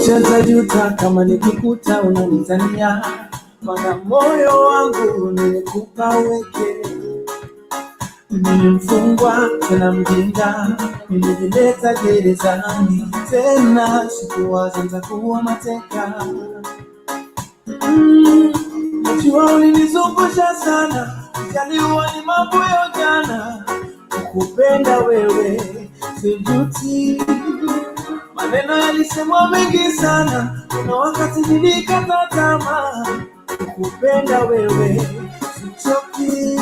Nitajuta kama nikikuta unanitania, maana moyo wangu nimekupa weke. Mimi mfungwa tena mjinga, nimejileta gerezani tena, sikuwaza nitakuwa mateka. Najua ulinizungusha sana, jaliwa ni mambo ya jana, kukupenda wewe sijuti. Maneno yalisemwa mengi sana, kuna wakati nilikata tamaa, kukupenda wewe sichoki.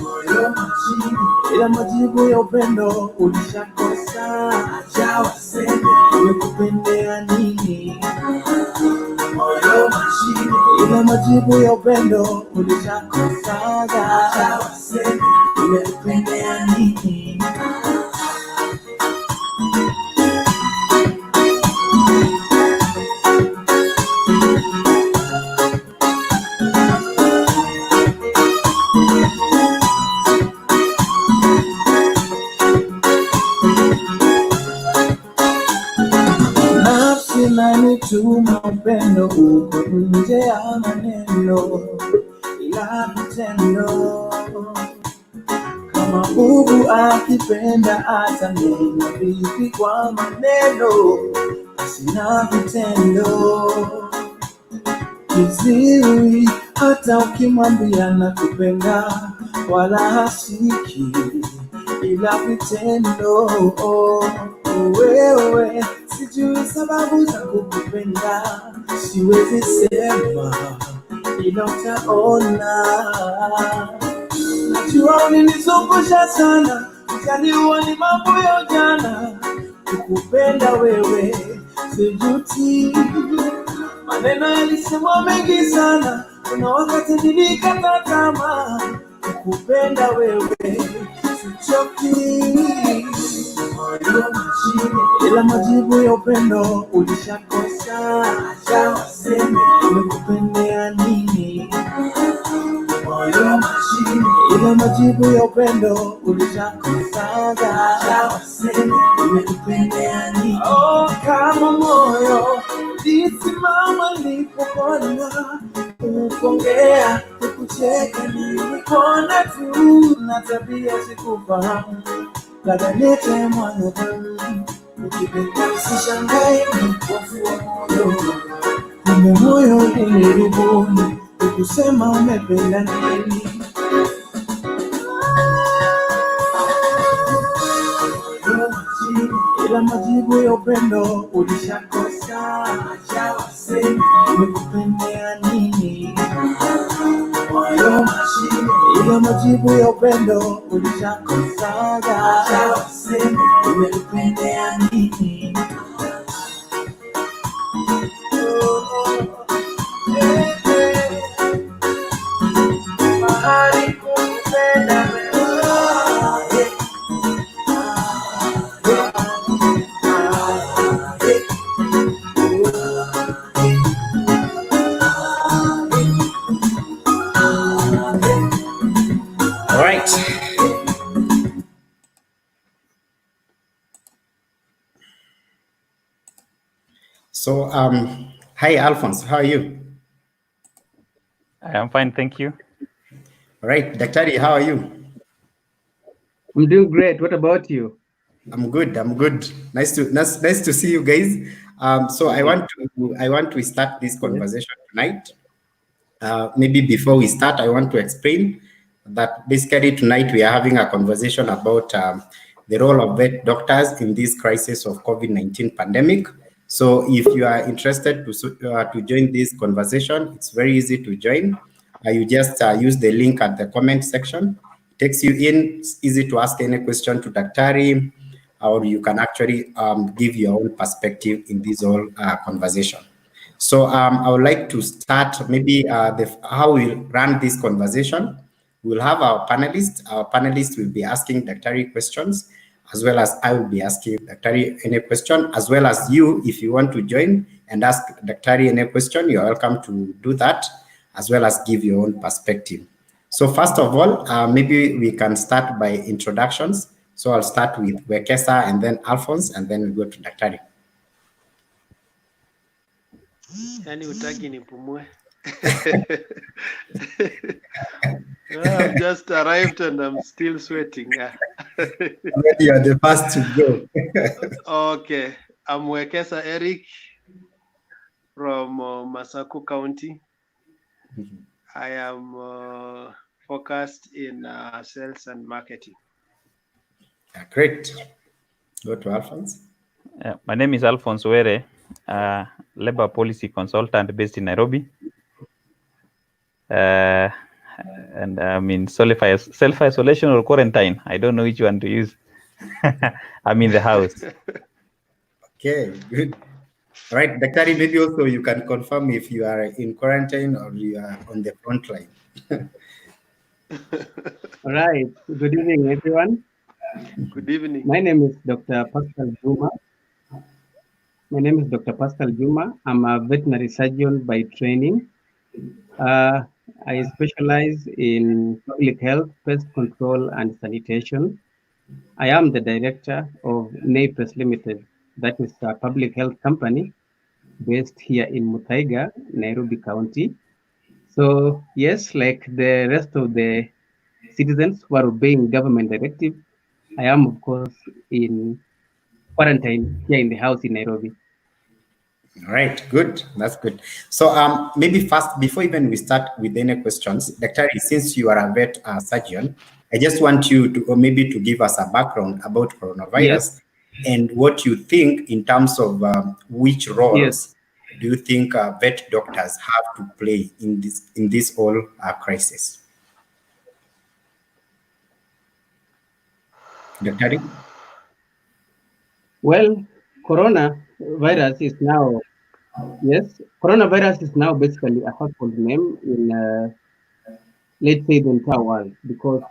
Moyo machini, ila majibu ya upendo ulishakosa. Acha waseme nimekupendea nini. Moyo machini, ila majibu ya upendo ulishakosa. Acha waseme nimekupendea nini. Tuma upendo uko nje ya maneno, ila vitendo. Kama bubu akipenda atanena vipi kwa maneno, sina vitendo. Kiziwi hata ukimwambia nakupenda wala hasiki, ila vitendo. Wewe sijui sababu za kukupenda, siwezi sema ila utaona. Najua ulinizungusha sana, jaliwa ni mambo ya jana, kukupenda wewe sijuti. Maneno yalisemwa mengi sana, kuna wakati nilikata tamaa, kukupenda wewe sichoki. Moyo machini, ila majibu ya upendo ulishakosa. Acha waseme nimekupendea nini. Moyo machini, ila majibu ya upendo ulishakosa. Acha waseme nimekupendea nini. Oh, kama moyo ulisimama nilipopona, ukongea ukucheka nilikona tu, na tabia sikufahamu. Kadhalika mwanadamu, ukipenda usishangae mpofu wa moyo. Kumbe moyo ulirubuni, ukusema umependa nini. Moyo machini, ila majibu ya upendo ulishakosa. Acha waseme nimekupendea nini. Moyo machini, ila majibu ya upendo ulishakosa. Acha waseme nimekupendea nini. Mahali kukupenda wewe. All right. So, hi, Alphonse. How are you? I am fine, thank you. All right, Daktari, how are you? I'm doing great. What about you? I'm good. I'm good. Nice to see you guys. So I want to start this conversation tonight. Maybe before we start, I want to explain that basically tonight we are having a conversation about the role of vet doctors in this crisis of COVID-19 pandemic. So if you are interested to join this conversation, it's very easy to join. You just use the link at the comment section. It takes you in. It's easy to ask any question to Daktari, or you can actually give your own perspective in this whole conversation. So I would like to start maybe how we run this conversation. We'll have our panelists. Our panelists will be asking Daktari questions, as well as I will be asking Daktari any question, as well as you, if you want to join and ask Daktari any question, you're welcome to do that, as well as give your own perspective. So first of all, maybe we can start by introductions. So I'll start with Wekesa and then Alphonse, and then we go to Daktari. Yani utaki nipumue. I've just arrived and I'm still sweating. Maybe you are the first to go. Okay, I'm Wekesa Eric from Masaku County. I am focused in sales and marketing. Yeah, great. Go to Alphonse. My name is Alphonce Were, labor policy consultant based in Nairobi. And I'm in self-isolation or quarantine. I don't know which one to use. I'm in the house. Okay, good. All right, Daktari, maybe also you can confirm if you are in quarantine or you are on the front line. All right. Good evening, everyone. Good evening. My name is Dr. Pascal Juma. I'm a veterinary surgeon by training. I specialize in public health, pest control, and sanitation. I am the director of NAPES Limited, that is a public health company based here in Muthaiga, Nairobi County. So yes, like the rest of the citizens who are obeying government directive, I am of course in quarantine here in the house in Nairobi. All right, good. That's good. So maybe first, before even we start with any questions, Daktari, since you are a vet surgeon, I just want you to or maybe to give us a background about coronavirus and what you think in terms of which roles do you think vet doctors have to play in this whole crisis? Daktari? Well, coronavirus is now basically a household name in let's say the entire world, because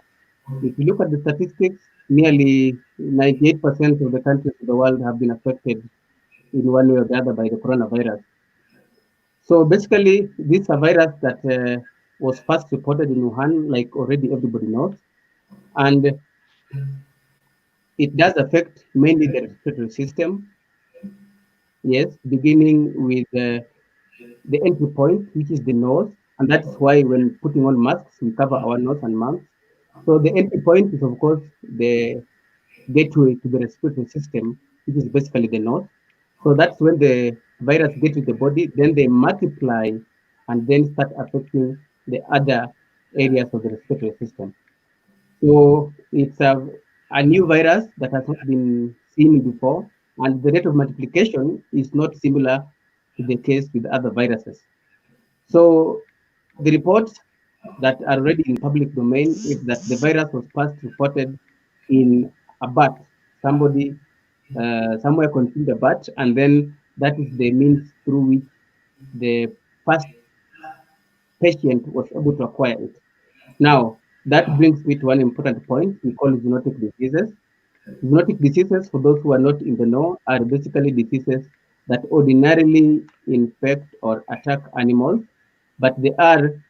if you look at the statistics, nearly 98% of the countries of the world have been affected in one way or the other by the coronavirus. So basically, this is a virus that was first reported in Wuhan, like already everybody knows, and it does affect mainly the respiratory system. Yes, beginning with the entry point, which is the nose, and that's why when putting on masks, we cover our nose and mouth. So the entry point is, of course, the gateway to the respiratory system, which is basically the nose. So that's when the virus gets to the body, then they multiply and then start affecting the other areas of the respiratory system. So it's a new virus that has not been seen before, and the rate of multiplication is not similar to the case with other viruses. So the reports that are already in public domain is that the virus was first reported in a bat. Somebody somewhere consumed a bat, and then that is the means through which the first patient was able to acquire it. Now, that brings me to one important point we call zoonotic diseases. Zoonotic diseases, for those who are not in the know, are basically diseases that ordinarily infect or attack animals, but they are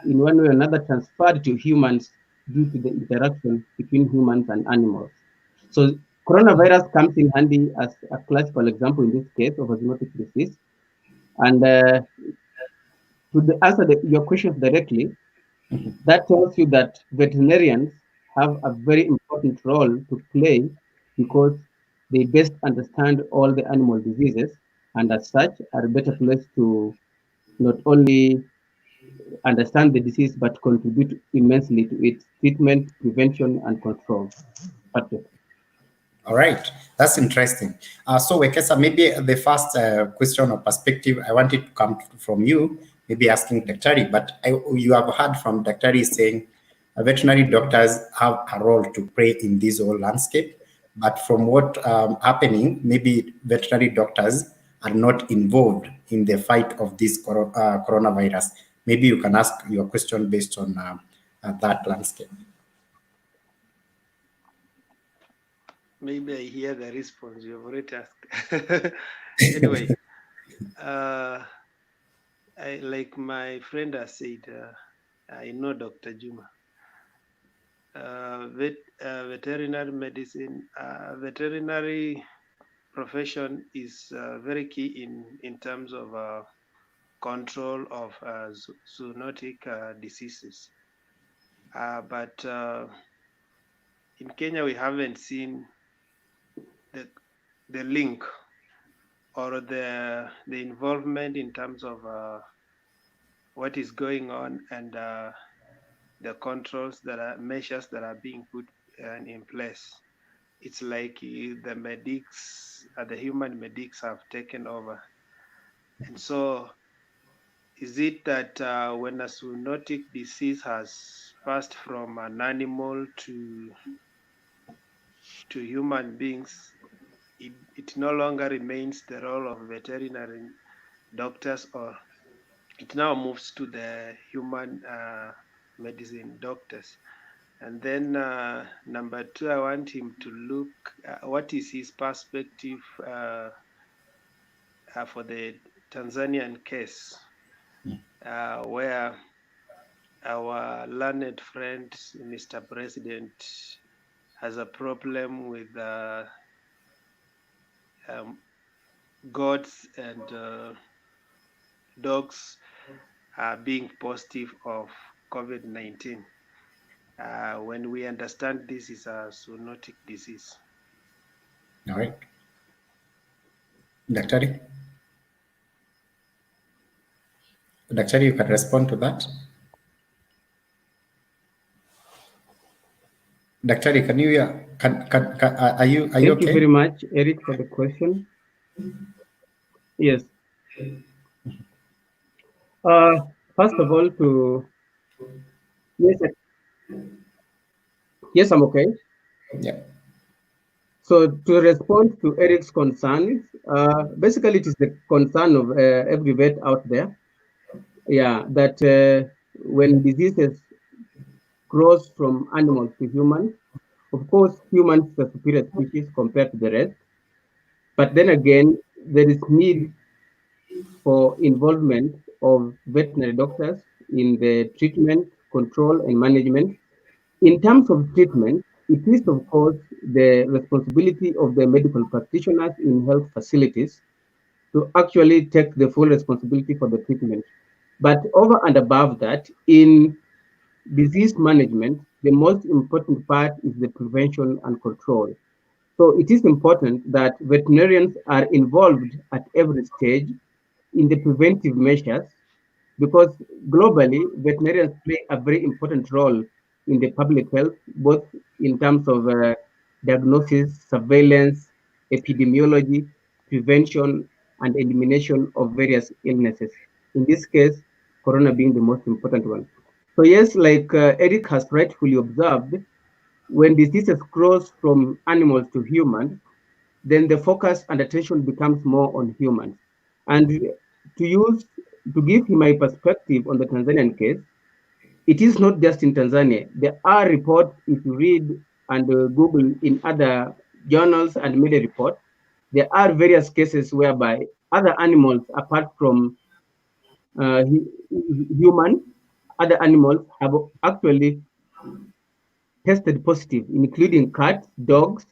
in one way or another transferred to humans due to the interaction between humans and animals. So coronavirus comes in handy as a classical example in this case of a zoonotic disease. And to answer your question directly, that tells you that veterinarians have a very important role to play because they best understand all the animal diseases and as such are better placed to not only understand the disease but contribute immensely to its treatment, prevention, and control. Patrick. All right, that's interesting. So, Wekesa, maybe the first question or perspective I wanted to come from you, maybe asking Daktari, but you have heard from Daktari saying veterinary doctors have a role to play in this whole landscape. But from what happening, maybe veterinary doctors are not involved in the fight of this coronavirus. Maybe you can ask your question based on that landscape. Maybe I hear the response you have already asked. Anyway, like my friend has said, I know Dr. Juma. Veterinary medicine, veterinary profession is very key in terms of control of zoonotic diseases. But in Kenya, we haven't seen the link or the involvement in terms of what is going on and the controls that are measures that are being put in place. It's like the medics, the human medics have taken over. And so is it that when a zoonotic disease has passed from an animal to human beings, it no longer remains the role of veterinary doctors, or it now moves to the human medicine doctors? And then number two, I want him to look what is his perspective for the Tanzanian case, where our learned friend, Mr. President, has a problem with goats and dogs being positive of COVID-19. When we understand this is a zoonotic disease. All right. Daktari? Daktari, you can respond to that. Daktari, can you hear? Are you okay? Thank you very much, Eric, for the question. Yes. First of all, yes, I'm okay. Yeah. So to respond to Eric's concerns, basically it is the concern of every vet out there. Yeah, that when diseases cross from animals to humans, of course, humans are superior species compared to the rest. But then again, there is need for involvement of veterinary doctors in the treatment, control, and management. In terms of treatment, it is, of course, the responsibility of the medical practitioners in health facilities to actually take the full responsibility for the treatment. But over and above that, in disease management, the most important part is the prevention and control. So it is important that veterinarians are involved at every stage in the preventive measures, because globally, veterinarians play a very important role in the public health, both in terms of diagnosis, surveillance, epidemiology, prevention, and elimination of various illnesses. In this case, corona being the most important one. So yes, like Eric has rightfully observed, when diseases cross from animals to humans, then the focus and attention becomes more on humans. And to give my perspective on the Tanzanian case, it is not just in Tanzania. There are reports, if you read and Google in other journals and media reports, there are various cases whereby other animals, apart from human, other animals have actually tested positive, including cats, dogs,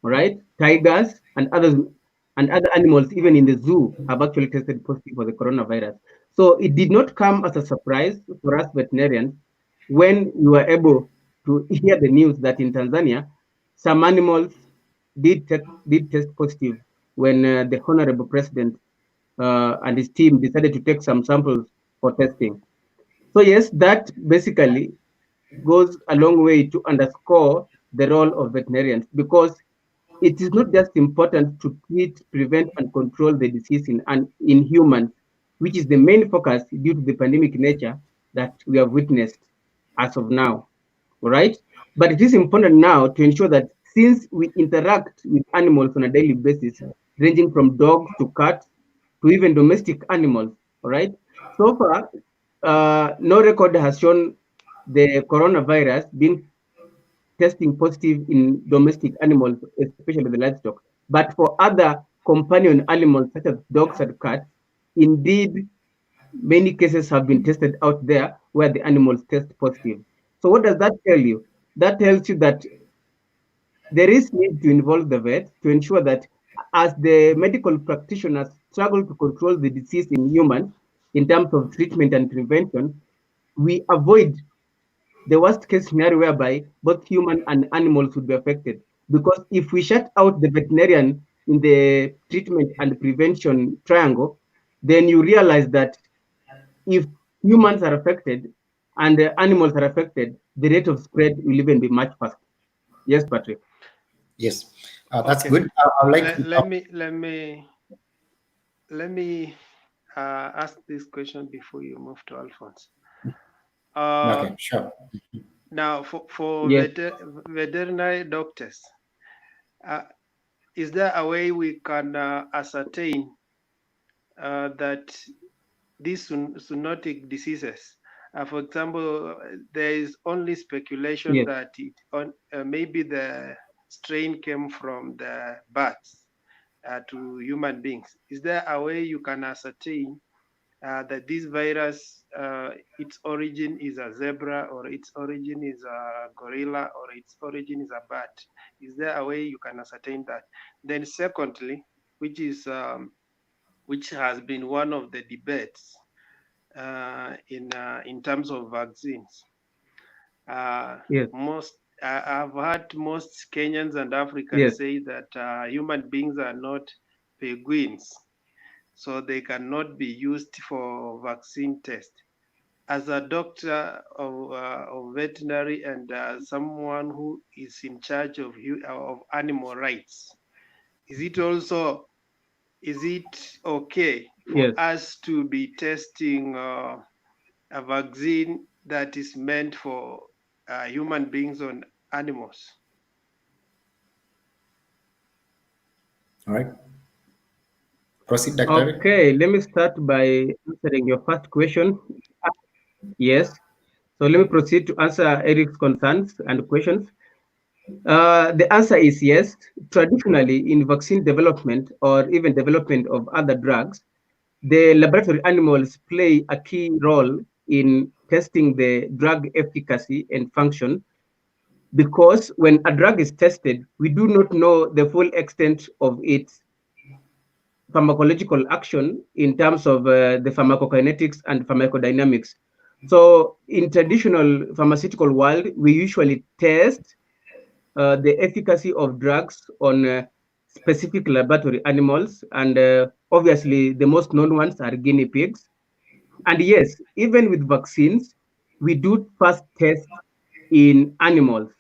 right, tigers, and other animals, even in the zoo, have actually tested positive for the coronavirus. So it did not come as a surprise for us veterinarians when we were able to hear the news that in Tanzania, some animals did test positive when the Honorable President and his team decided to take some samples for testing. So yes, that basically goes a long way to underscore the role of veterinarians, because it is not just important to treat, prevent, and control the disease in humans, which is the main focus due to the pandemic nature that we have witnessed as of now, all right? But it is important now to ensure that since we interact with animals on a daily basis, ranging from dogs to cats to even domestic animals, all right? So far, no record has shown the coronavirus being testing positive in domestic animals, especially the livestock. But for other companion animals such as dogs and cats, indeed, many cases have been tested out there where the animals test positive. So what does that tell you? That tells you that there is need to involve the vet to ensure that as the medical practitioners struggle to control the disease in humans in terms of treatment and prevention, we avoid the worst case scenario whereby both human and animals would be affected. Because if we shut out the veterinarian in the treatment and prevention triangle, then you realize that if humans are affected and the animals are affected, the rate of spread will even be much faster. Yes, Patrick. Yes, that's Okay. good. I'd like Let me ask this question before you move to Alphonse. okay, sure. Now, for Yes. veterinary doctors, is there a way we can ascertain that these zoonotic diseases, for example, there is only speculation Yes. that maybe the strain came from the bats to human beings. Is there a way you can ascertain that this virus, its origin is a zebra, or its origin is a gorilla, or its origin is a bat? Is there a way you can ascertain that? Then secondly, which has been one of the debates in terms of vaccines. Yes. I've heard most Kenyans and Africans Yes. say that human beings are not penguins, so they cannot be used for vaccine test. As a doctor of veterinary and someone who is in charge of animal rights, is it okay for Yes. us to be testing a vaccine that is meant for human beings on animals? All right. Proceed, Dr. Okay, let me start by answering your first question. Yes. So let me proceed to answer Eric's concerns and questions. The answer is yes. Traditionally, in vaccine development or even development of other drugs, the laboratory animals play a key role in testing the drug efficacy and function, because when a drug is tested, we do not know the full extent of its pharmacological action in terms of the pharmacokinetics and pharmacodynamics. So in traditional pharmaceutical world, we usually test the efficacy of drugs on specific laboratory animals, and obviously the most known ones are guinea pigs. And yes, even with vaccines, we do first test in animals.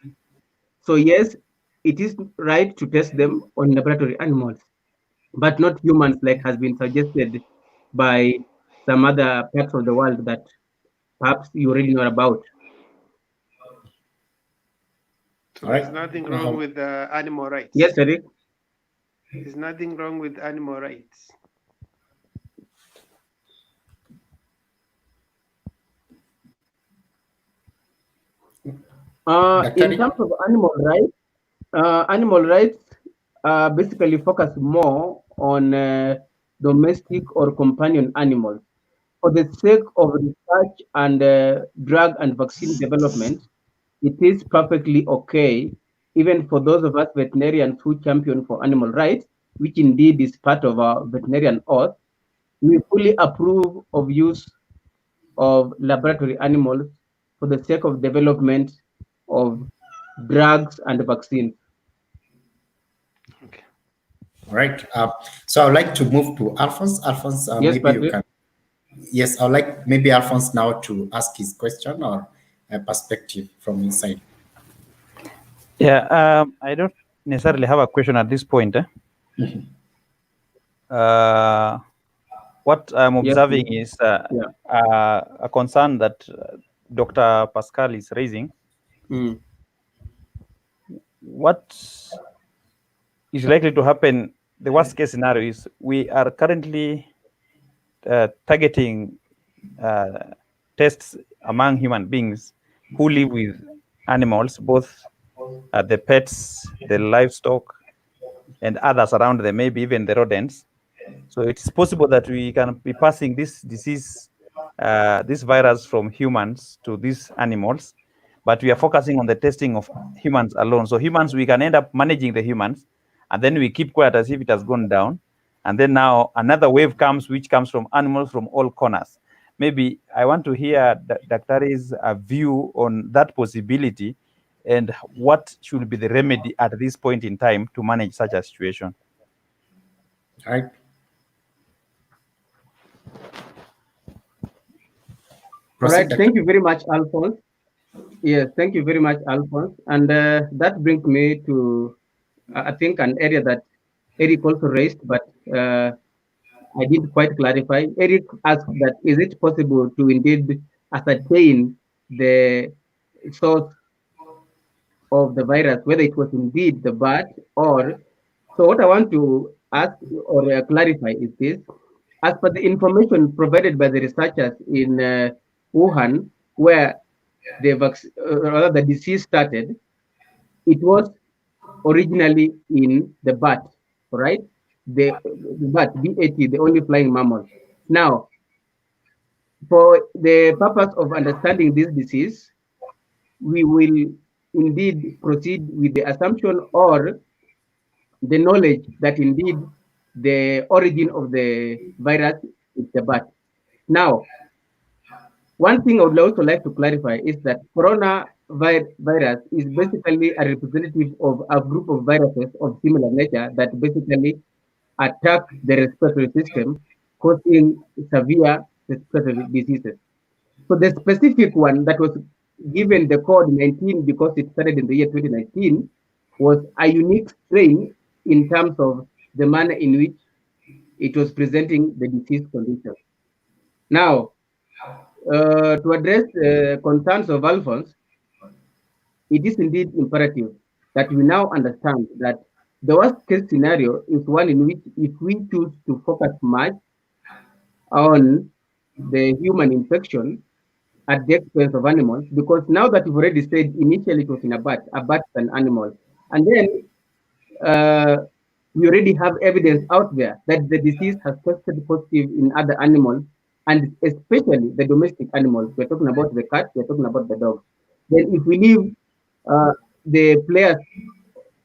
So yes, it is right to test them on laboratory animals, but not humans, like has been suggested by some other parts of the world that perhaps you already know about. So there's nothing wrong with animal rights. Yes, Eric. There's nothing wrong with animal rights. In terms of animal rights basically focus more on domestic or companion animals. For the sake of research and drug and vaccine development, it is perfectly okay, even for those of us veterinarians who champion for animal rights, which indeed is part of our veterinarian oath. We fully approve of use of laboratory animals for the sake of development of drugs and vaccines. Okay. All right. So I'd like to move to Alphonse. Alphonse, Yes, maybe Patrick? you can. Yes, I'd like maybe Alphonse now to ask his question or a perspective from his side. Yeah, I don't necessarily have a question at this point. What I'm observing is a concern that Dr. Pascal is raising. What is likely to happen, the worst case scenario is we are currently targeting tests among human beings who live with animals, both the pets, the livestock, and others around them, maybe even the rodents. So it's possible that we can be passing this disease, this virus from humans to these animals, but we are focusing on the testing of humans alone. So humans, we can end up managing the humans, and then we keep quiet as if it has gone down. And then now another wave comes, which comes from animals from all corners. Maybe I want to hear Daktari's view on that possibility and what should be the remedy at this point in time to manage such a situation. All right. All right. Thank you very much, Alphonse. Yes, thank you very much, Alphonse. And that brings me to, I think, an area that Eric also raised, but I didn't quite clarify. Eric asked that, is it possible to indeed ascertain the source of the virus, whether it was indeed the bat or... So what I want to ask or clarify is this. As per the information provided by the researchers in Wuhan, where the disease started, it was originally in the bat, right? The bat, BAT, the only flying mammal. Now, for the purpose of understanding this disease, we will indeed proceed with the assumption or the knowledge that indeed the origin of the virus is the bat. Now, one thing I would also like to clarify is that coronavirus is basically a representative of a group of viruses of similar nature that basically attack the respiratory system, causing severe respiratory diseases. So the specific one that was given the code 19 because it started in the year 2019 was a unique strain in terms of the manner in which it was presenting the disease condition. Now, to address the concerns of Alphonse, it is indeed imperative that we now understand that the worst case scenario is one in which if we choose to focus much on the human infection at the expense of animals, because now that we've already said initially it was in a bat is an animal, and then we already have evidence out there that the disease has tested positive in other animals, and especially the domestic animals. We're talking about the cats, we're talking about the dogs. Then if we leave the players,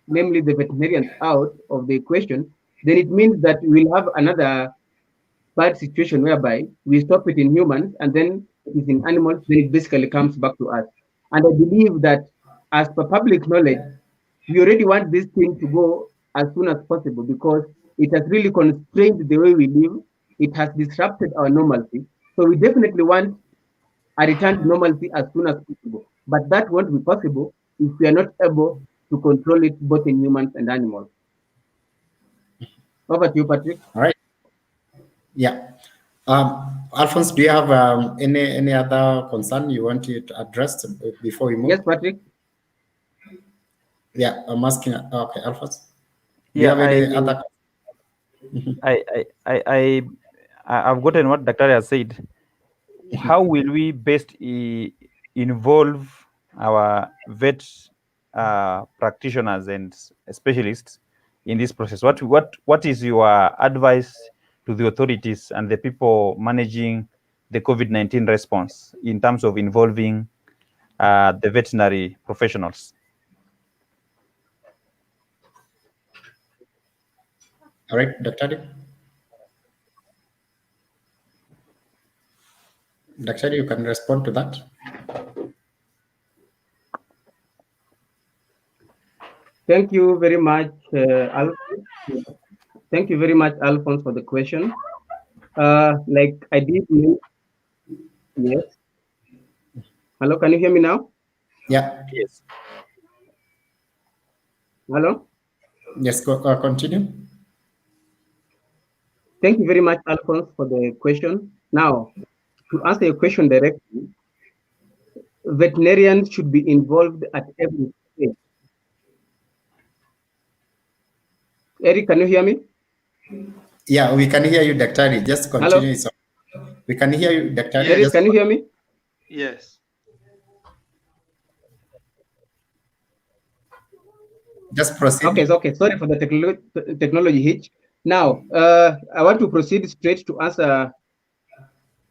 namely the veterinarians, out of the equation, then it means that we'll have another bad situation whereby we stop it in humans and then it is in animals, then it basically comes back to us. And I believe that as per public knowledge, we already want this thing to go as soon as possible because it has really constrained the way we live. It has disrupted our normalcy. So we definitely want a return to normalcy as soon as possible. But that won't be possible if we are not able to control it both in humans and animals. Over to you, Patrick. All right. Yeah. Alphonse, do you have any other concern you want to address before we move? Yes, Patrick. Yeah, I'm asking. Okay, Alphonse. Do Yeah, you have any other? I've gotten what Dr. has said. How will we best involve our vet practitioners and specialists in this process? What is your advice to the authorities and the people managing the COVID-19 response in terms of involving the veterinary professionals? All right, Dr. Dr. You can respond to that. Thank you very much, Alphonse. Thank you very much, Alphonse, for the question. Like I did, yes. Hello, can you hear me now? Yeah. Yes. Hello? Yes, continue. Thank you very much, Alphonse, for the question. Now, to answer your question directly, veterinarians should be involved at every stage. Eric, can you hear me? Yeah, we can hear you, Dr. Just continue. Hello? We can hear you, Dr. Eric, can you hear me? Yes. Just proceed. Okay. Sorry for the technology hitch. Now, I want to proceed straight to answer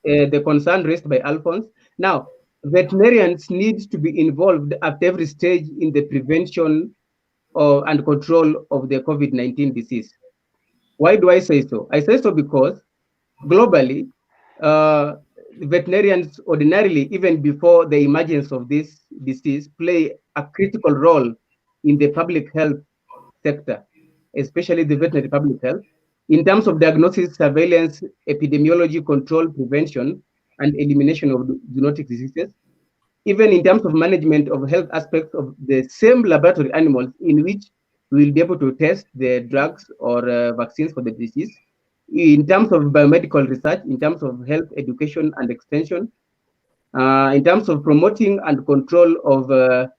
the concern raised by Alphonse. Now, veterinarians need to be involved at every stage in the prevention and control of the COVID-19 disease. Why do I say so? I say so because globally, veterinarians ordinarily, even before the emergence of this disease, play a critical role in the public health sector, especially the veterinary public health, in terms of diagnosis, surveillance, epidemiology, control, prevention, and elimination of zoonotic diseases, even in terms of management of health aspects of the same laboratory animals in which we will be able to test the drugs or vaccines for the disease, in terms of biomedical research, in terms of health education and extension, in terms of promoting and control of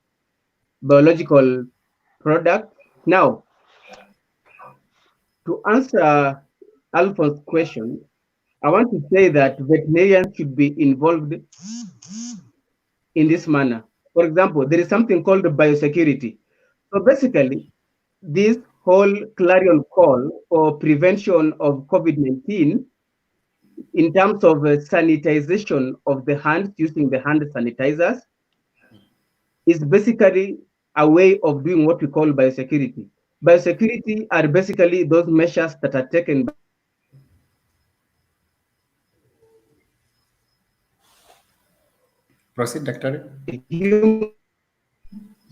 biological products. Now, to answer Alphonse's question, I want to say that veterinarians should be involved in this manner. For example, there is something called biosecurity. So basically, this whole clarion call for prevention of COVID-19 in terms of sanitization of the hands using the hand sanitizers is basically a way of doing what we call biosecurity. Biosecurity are basically those measures that are taken Proceed, Doctor.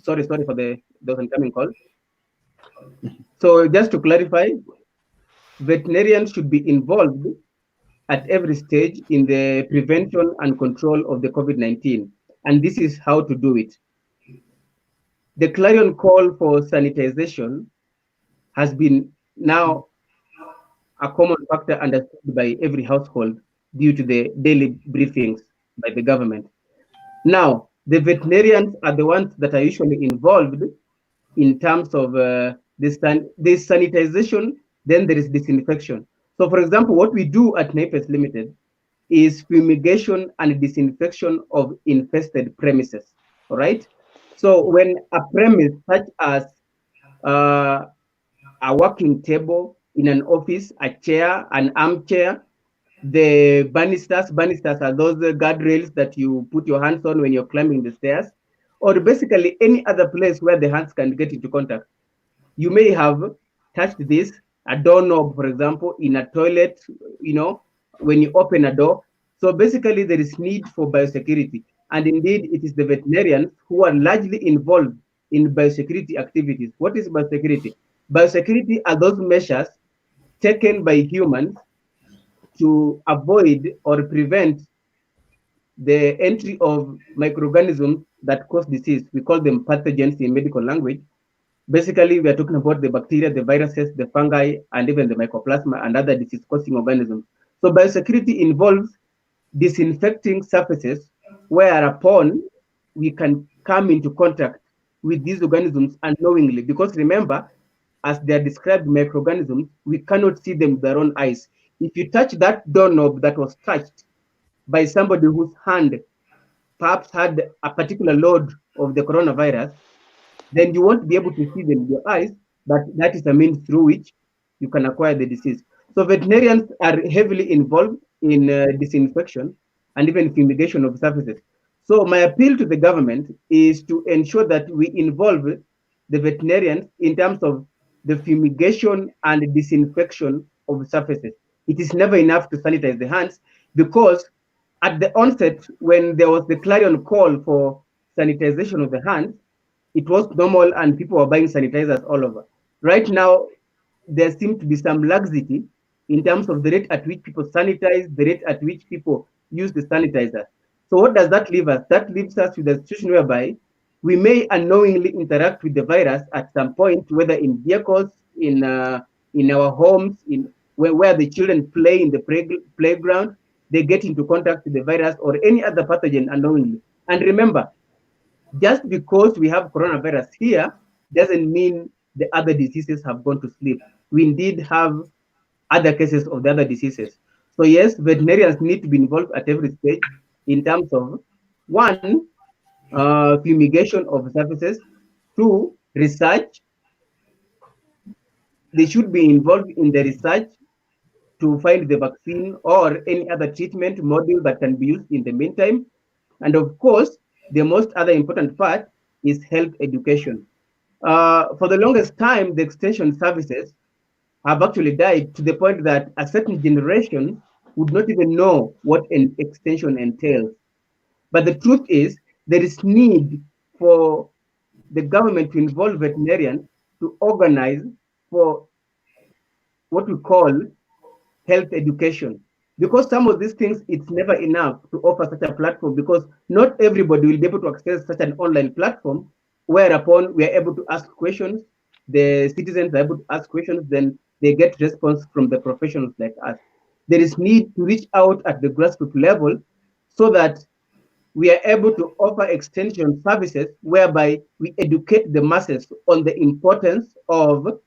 Sorry for those incoming calls. So just to clarify, veterinarians should be involved at every stage in the prevention and control of the COVID-19. And this is how to do it. The clarion call for sanitization has been now a common factor understood by every household due to the daily briefings by the government. Now, the veterinarians are the ones that are usually involved in terms of this sanitization, then there is disinfection. So for example, what we do at NAPES Limited is fumigation and disinfection of infested premises, all right? So when a premise such as a working table in an office, a chair, an armchair, the banisters are those guardrails that you put your hands on when you're climbing the stairs, or basically any other place where the hands can get into contact. You may have touched this, a doorknob, for example, in a toilet, when you open a door. So basically there is need for biosecurity. And indeed, it is the veterinarians who are largely involved in biosecurity activities. What is biosecurity? Biosecurity are those measures taken by humans to avoid or prevent the entry of microorganisms that cause disease. We call them pathogens in medical language. Basically, we are talking about the bacteria, the viruses, the fungi, and even the mycoplasma and other disease-causing organisms. So biosecurity involves disinfecting surfaces whereupon we can come into contact with these organisms unknowingly. Because remember, as they are described microorganisms, we cannot see them with our own eyes. If you touch that doorknob that was touched by somebody whose hand perhaps had a particular load of the coronavirus, then you won't be able to see them with your eyes, but that is a means through which you can acquire the disease. So veterinarians are heavily involved in disinfection and even fumigation of surfaces. So my appeal to the government is to ensure that we involve the veterinarians in terms of the fumigation and disinfection of surfaces. It is never enough to sanitize the hands, because at the onset, when there was the clarion call for sanitization of the hands, it was normal and people were buying sanitizers all over. Right now, there seems to be some laxity in terms of the rate at which people sanitize, the rate at which people use the sanitizer. So what does that leave us? That leaves us with a situation whereby we may unknowingly interact with the virus at some point, whether in vehicles, in our homes, where the children play in the playground, they get into contact with the virus or any other pathogen unknowingly. And remember, just because we have coronavirus here doesn't mean the other diseases have gone to sleep. We indeed have other cases of the other diseases. So yes, veterinarians need to be involved at every stage in terms of, one, fumigation of surfaces, two, research. They should be involved in the research to find the vaccine or any other treatment module that can be used in the meantime. And of course, the most other important part is health education. For the longest time, the extension services have actually died to the point that a certain generation would not even know what an extension entails. But the truth is, there is need for the government to involve veterinarians to organize for what we call health education. Because some of these things, it's never enough to offer such a platform, because not everybody will be able to access such an online platform, whereupon we are able to ask questions, the citizens are able to ask questions, then they get response from the professionals like us. There is need to reach out at the grassroots level so that we are able to offer extension services whereby we educate the masses on the importance of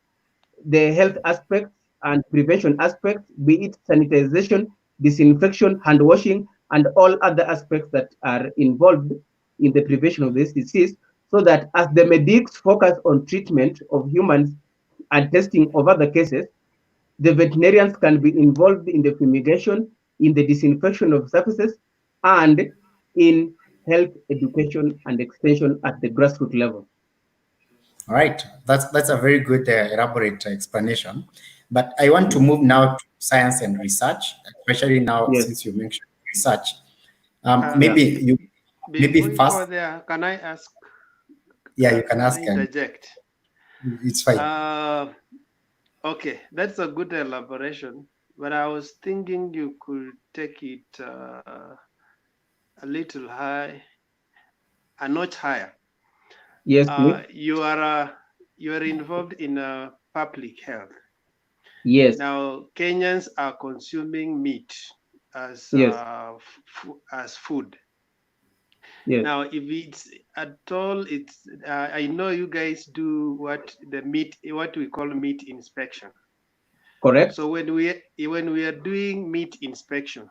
the health aspects and prevention aspects, be it sanitization, disinfection, hand washing, and all other aspects that are involved in the prevention of this disease, so that as the medics focus on treatment of humans and testing of other cases, the veterinarians can be involved in the fumigation, in the disinfection of surfaces, and in health education and extension at the grassroots level. All right, that's a very good elaborate explanation. But I want to move now to science and research, especially now Yes. since you mentioned research. Yeah. Maybe Before you first. go there, can I ask? Yeah, you can ask. I interject? It's fine. Okay, that's a good elaboration, but I was thinking you could take it a little high, a notch higher. Yes, please. You are involved in public health. Yes. Now, Kenyans are consuming meat as Yes. as food. Yes. Now, if it's at all, it's I know you guys do what we call meat inspection. Correct. So when we are doing meat inspection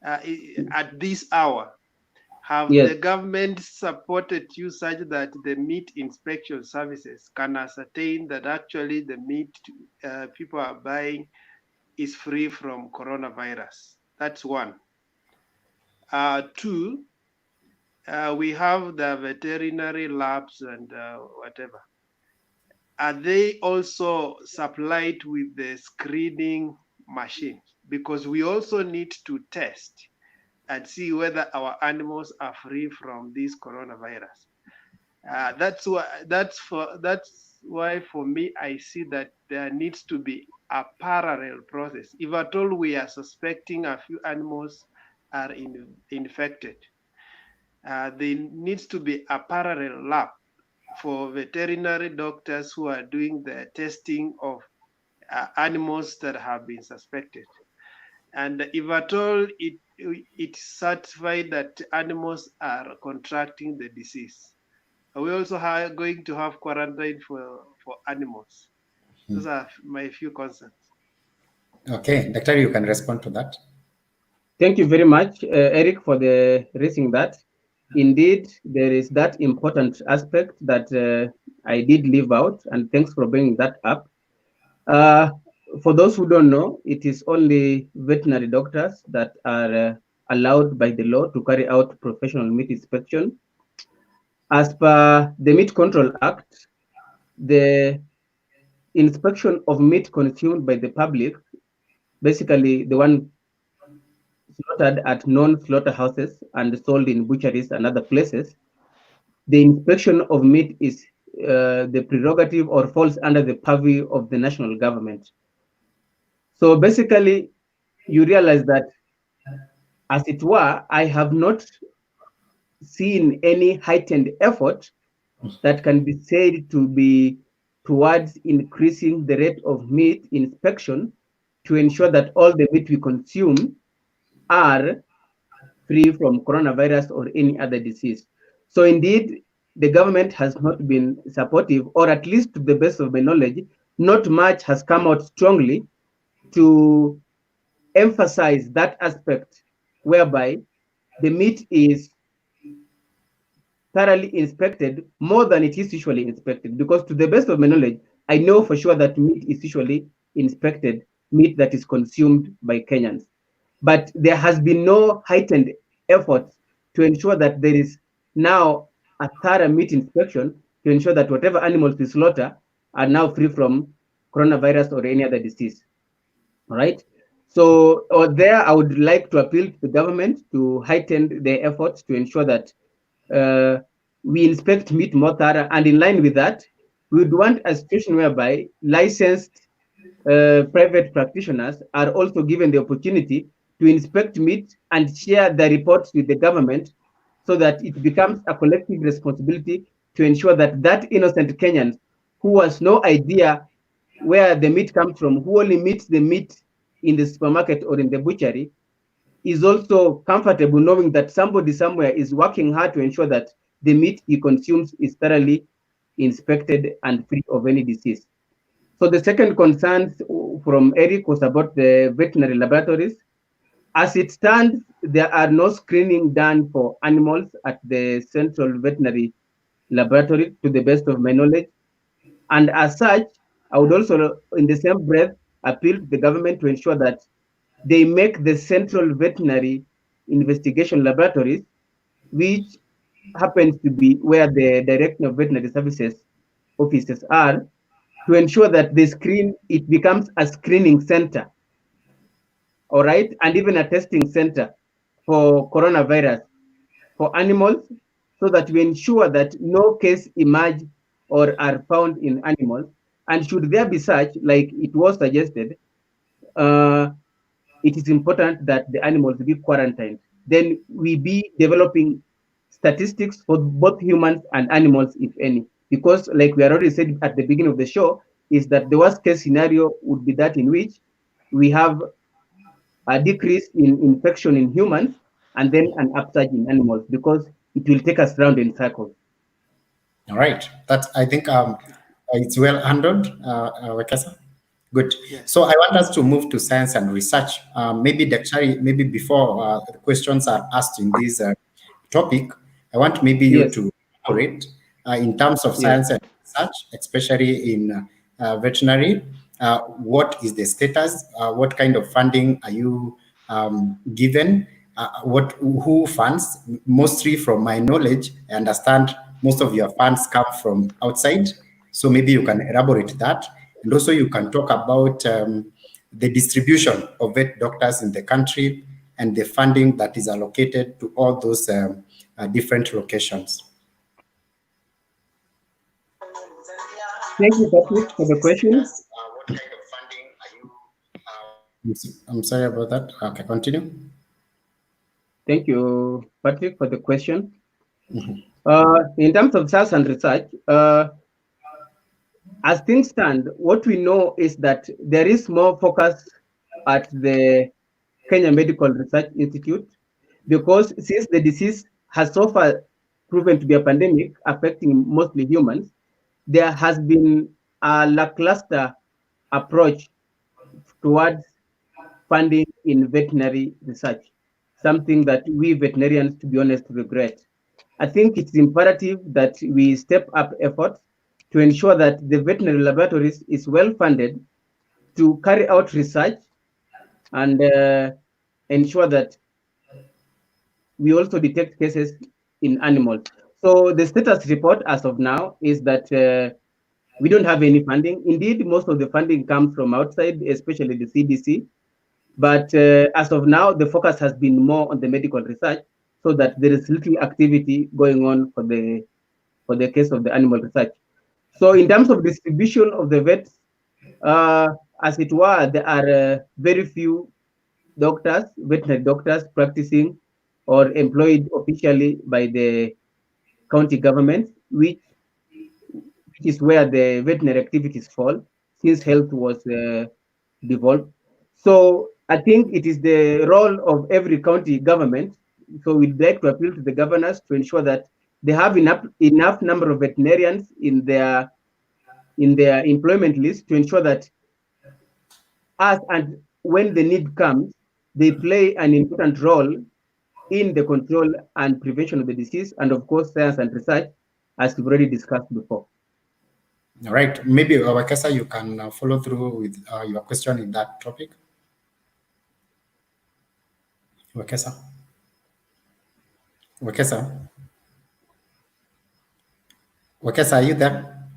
at this hour, have Yes. the government supported you such that the meat inspection services can ascertain that actually the meat people are buying is free from coronavirus? That's one. Two, we have the veterinary labs and whatever. Are they also supplied with the screening machine? Because we also need to test and see whether our animals are free from this coronavirus. That's why for me I see that there needs to be a parallel process. If at all we are suspecting a few animals are infected, there needs to be a parallel lab for veterinary doctors who are doing the testing of animals that have been suspected. And if at all it's certified that animals are contracting the disease, we also are going to have quarantine for animals. Those are my few concerns. Okay, Doctor, you can respond to that. Thank you very much, Eric, for raising that. Indeed, there is that important aspect that I did leave out, and thanks for bringing that up. For those who don't know, it is only veterinary doctors that are allowed by the law to carry out professional meat inspection. As per the Meat Control Act, the inspection of meat consumed by the public, basically the one slaughtered at non-slaughterhouses and sold in butcheries and other places, the inspection of meat is the prerogative or falls under the purview of the national government. So basically, you realize that, as it were, I have not seen any heightened effort that can be said to be towards increasing the rate of meat inspection to ensure that all the meat we consume are free from coronavirus or any other disease. So indeed, the government has not been supportive, or at least to the best of my knowledge, not much has come out strongly to emphasize that aspect whereby the meat is thoroughly inspected more than it is usually inspected. Because to the best of my knowledge, I know for sure that meat is usually inspected, meat that is consumed by Kenyans. But there has been no heightened effort to ensure that there is now a thorough meat inspection to ensure that whatever animals we slaughter are now free from coronavirus or any other disease. All right. So there, I would like to appeal to the government to heighten their efforts to ensure that we inspect meat more thorough, and in line with that, we would want a situation whereby licensed private practitioners are also given the opportunity to inspect meat and share the reports with the government, so that it becomes a collective responsibility to ensure that that innocent Kenyan who has no idea where the meat comes from, who only meets the meat in the supermarket or in the butchery, is also comfortable knowing that somebody somewhere is working hard to ensure that the meat he consumes is thoroughly inspected and free of any disease. So the second concern from Eric was about the veterinary laboratories. As it stands, there are no screening done for animals at the Central Veterinary Laboratory, to the best of my knowledge. And as such, I would also, in the same breath, appeal to the government to ensure that they make the Central Veterinary Investigation Laboratories, which happens to be where the Director of Veterinary Services offices are, to ensure that it becomes a screening center, all right, and even a testing center for coronavirus for animals, so that we ensure that no case emerge or are found in animals. And should there be such, like it was suggested, it is important that the animals be quarantined. Then we be developing statistics for both humans and animals, if any. Because like we already said at the beginning of the show, is that the worst case scenario would be that in which we have a decrease in infection in humans and then an upsurge in animals, because it will take us round in circles. All right. That's, I think it's well handled, Wekesa. Good. Yes. So I want us to move to science and research. Maybe maybe before the questions are asked in this topic, I want maybe you Yes. to elaborate in terms of science and research, especially in veterinary. What is the status? What kind of funding are you given? Who funds? Mostly from my knowledge, I understand most of your funds come from outside. So maybe you can elaborate that. And also you can talk about the distribution of vet doctors in the country and the funding that is allocated to all those different locations. Thank you, Patrick, for the question. What kind of funding are you? I'm sorry about that. Okay, continue. Thank you, Patrick, for the question. In terms of science and research, as things stand, what we know is that there is more focus at the Kenya Medical Research Institute, because since the disease has so far proven to be a pandemic affecting mostly humans, there has been a lackluster approach towards funding in veterinary research, something that we veterinarians, to be honest, regret. I think it's imperative that we step up efforts to ensure that the veterinary laboratories is well funded to carry out research and ensure that we also detect cases in animals. So the status report as of now is that we don't have any funding. Indeed, most of the funding comes from outside, especially the CDC. But as of now, the focus has been more on the medical research, so that there is little activity going on for the case of the animal research. So in terms of distribution of the vets, as it were, there are very few doctors, veterinary doctors practicing or employed officially by the county government, which is where the veterinary activities fall, since health was devolved. So I think it is the role of every county government. So we'd like to appeal to the governors to ensure that they have enough number of veterinarians in their employment list, to ensure that as and when the need comes, they play an important role in the control and prevention of the disease, and of course, science and research, as we've already discussed before. All right. Maybe, Wakesa, you can follow through with your question in that topic. Wakesa. Wakesa. Wakesa, are you there?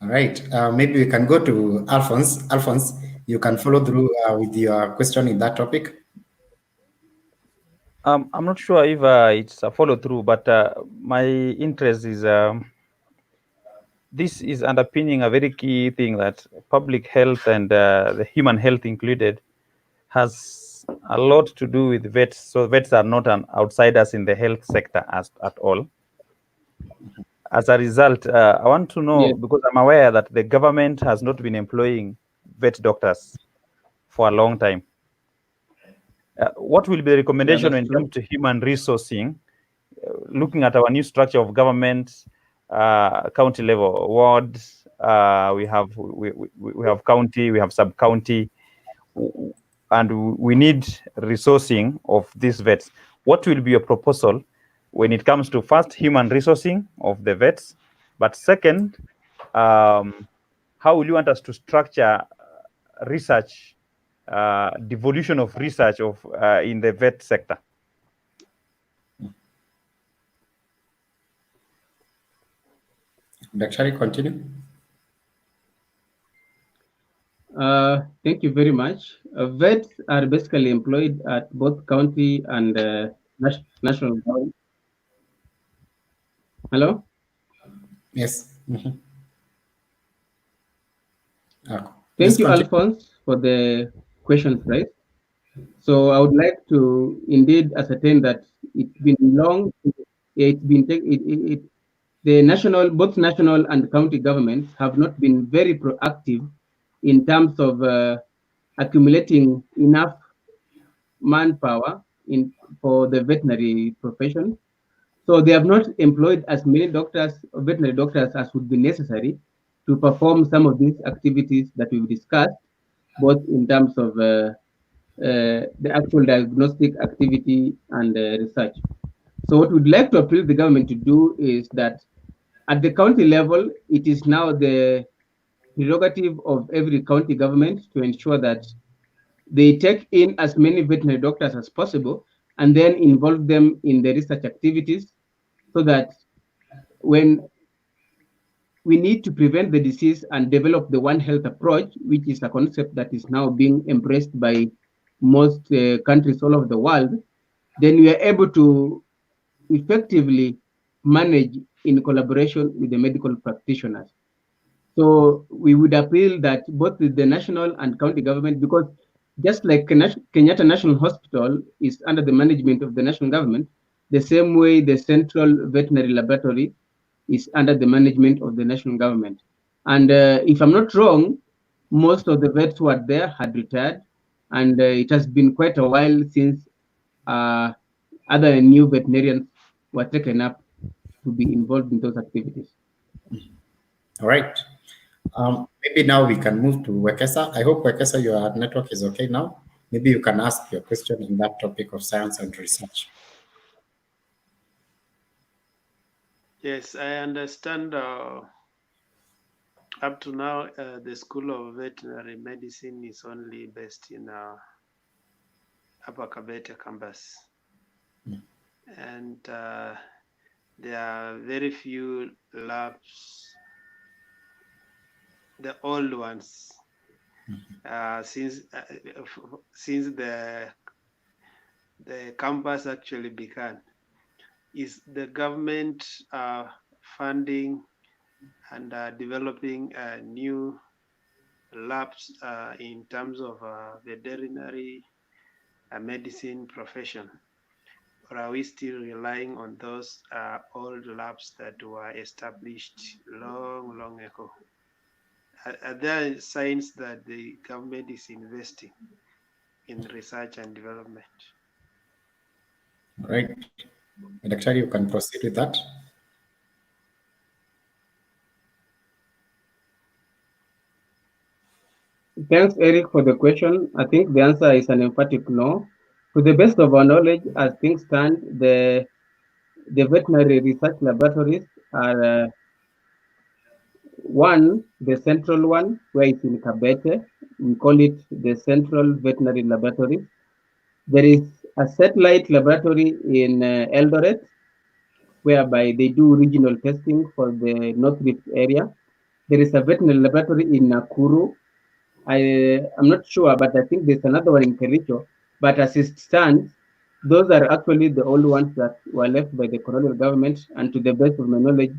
All right. Maybe we can go to Alphonse. Alphonse, you can follow through with your question in that topic. I'm not sure if it's a follow through, but my interest is this is underpinning a very key thing that public health and the human health included has a lot to do with vets. So vets are not an outsiders in the health sector at all. As a result, I want to know, because I'm aware that the government has not been employing vet doctors for a long time. What will be the recommendation when it comes to human resourcing, looking at our new structure of government, county level wards, we have county, we have sub-county, and we need resourcing of these vets. What will be your proposal when it comes to first human resourcing of the vets, but second, how will you want us to structure research, devolution of research of in the vet sector? Daktari, continue. Thank you very much. Vets are basically employed at both county and national government. Hello? Yes. Thank you, Alphonse, for the questions, right? So I would like to indeed ascertain that it's been long. The both national and county governments have not been very proactive in terms of accumulating enough manpower for the veterinary profession. So they have not employed as many veterinary doctors as would be necessary to perform some of these activities that we've discussed, both in terms of the actual diagnostic activity and research. So what we'd like to appeal the government to do is that at the county level, it is now the prerogative of every county government to ensure that they take in as many veterinary doctors as possible and then involve them in the research activities, so that when we need to prevent the disease and develop the One Health approach, which is a concept that is now being embraced by most countries all over the world, then we are able to effectively manage in collaboration with the medical practitioners. So we would appeal that both the national and county government, because just like Kenyatta National Hospital is under the management of the national government, the same way the Central Veterinary Laboratory is under the management of the national government. And if I'm not wrong, most of the vets who are there had retired, and it has been quite a while since other new veterinarians were taken up to be involved in those activities. All right. Maybe now we can move to Wekesa. I hope, Wekesa, your network is okay now. Maybe you can ask your question in that topic of science and research. Yes, I understand. Up to now, the School of Veterinary Medicine is only based in Upper Kabete campus. And there are very few labs, the old ones, since the campus actually began. Is the government funding and developing new labs in terms of veterinary medicine profession? Or are we still relying on those old labs that were established long ago? Are there signs that the government is investing in research and development? All right. Doctor, you can proceed with that. Thanks, Eric, for the question. I think the answer is an emphatic no. To the best of our knowledge, as things stand, the veterinary research laboratories are the central one, where it's in Kabete. We call it the Central Veterinary Laboratory. There is a satellite laboratory in Eldoret, whereby they do regional testing for the North Rift area. There is a veterinary laboratory in Nakuru. I'm not sure, but I think there's another one in Kericho. But as it stands, those are actually the only ones that were left by the colonial government. And to the best of my knowledge,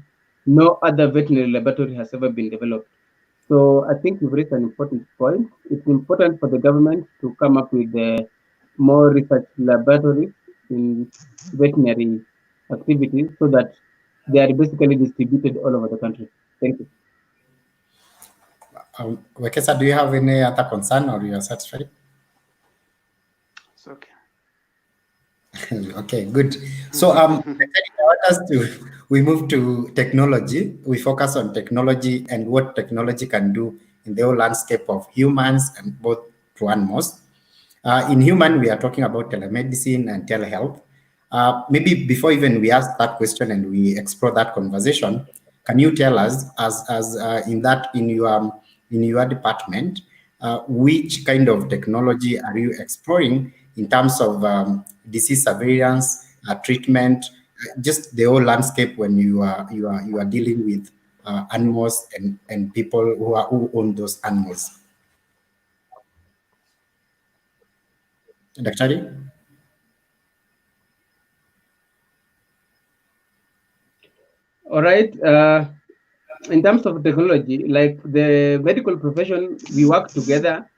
no other veterinary laboratory has ever been developed. So I think you've raised an important point. It's important for the government to come up with more research laboratories in veterinary activities so that they are basically distributed all over the country. Thank you. Wekesa, do you have any other concern or you are satisfied? It's okay. Okay, good. So I want us to, we move to technology. We focus on technology and what technology can do in the whole landscape of humans and both to animals. In human, we are talking about telemedicine and telehealth. Maybe before even we ask that question and we explore that conversation, can you tell us, as in your department, which kind of technology are you exploring in terms of disease surveillance, treatment, just the whole landscape when you are dealing with animals and people who own those animals? Daktari? All right. In terms of technology, like the medical profession, we work together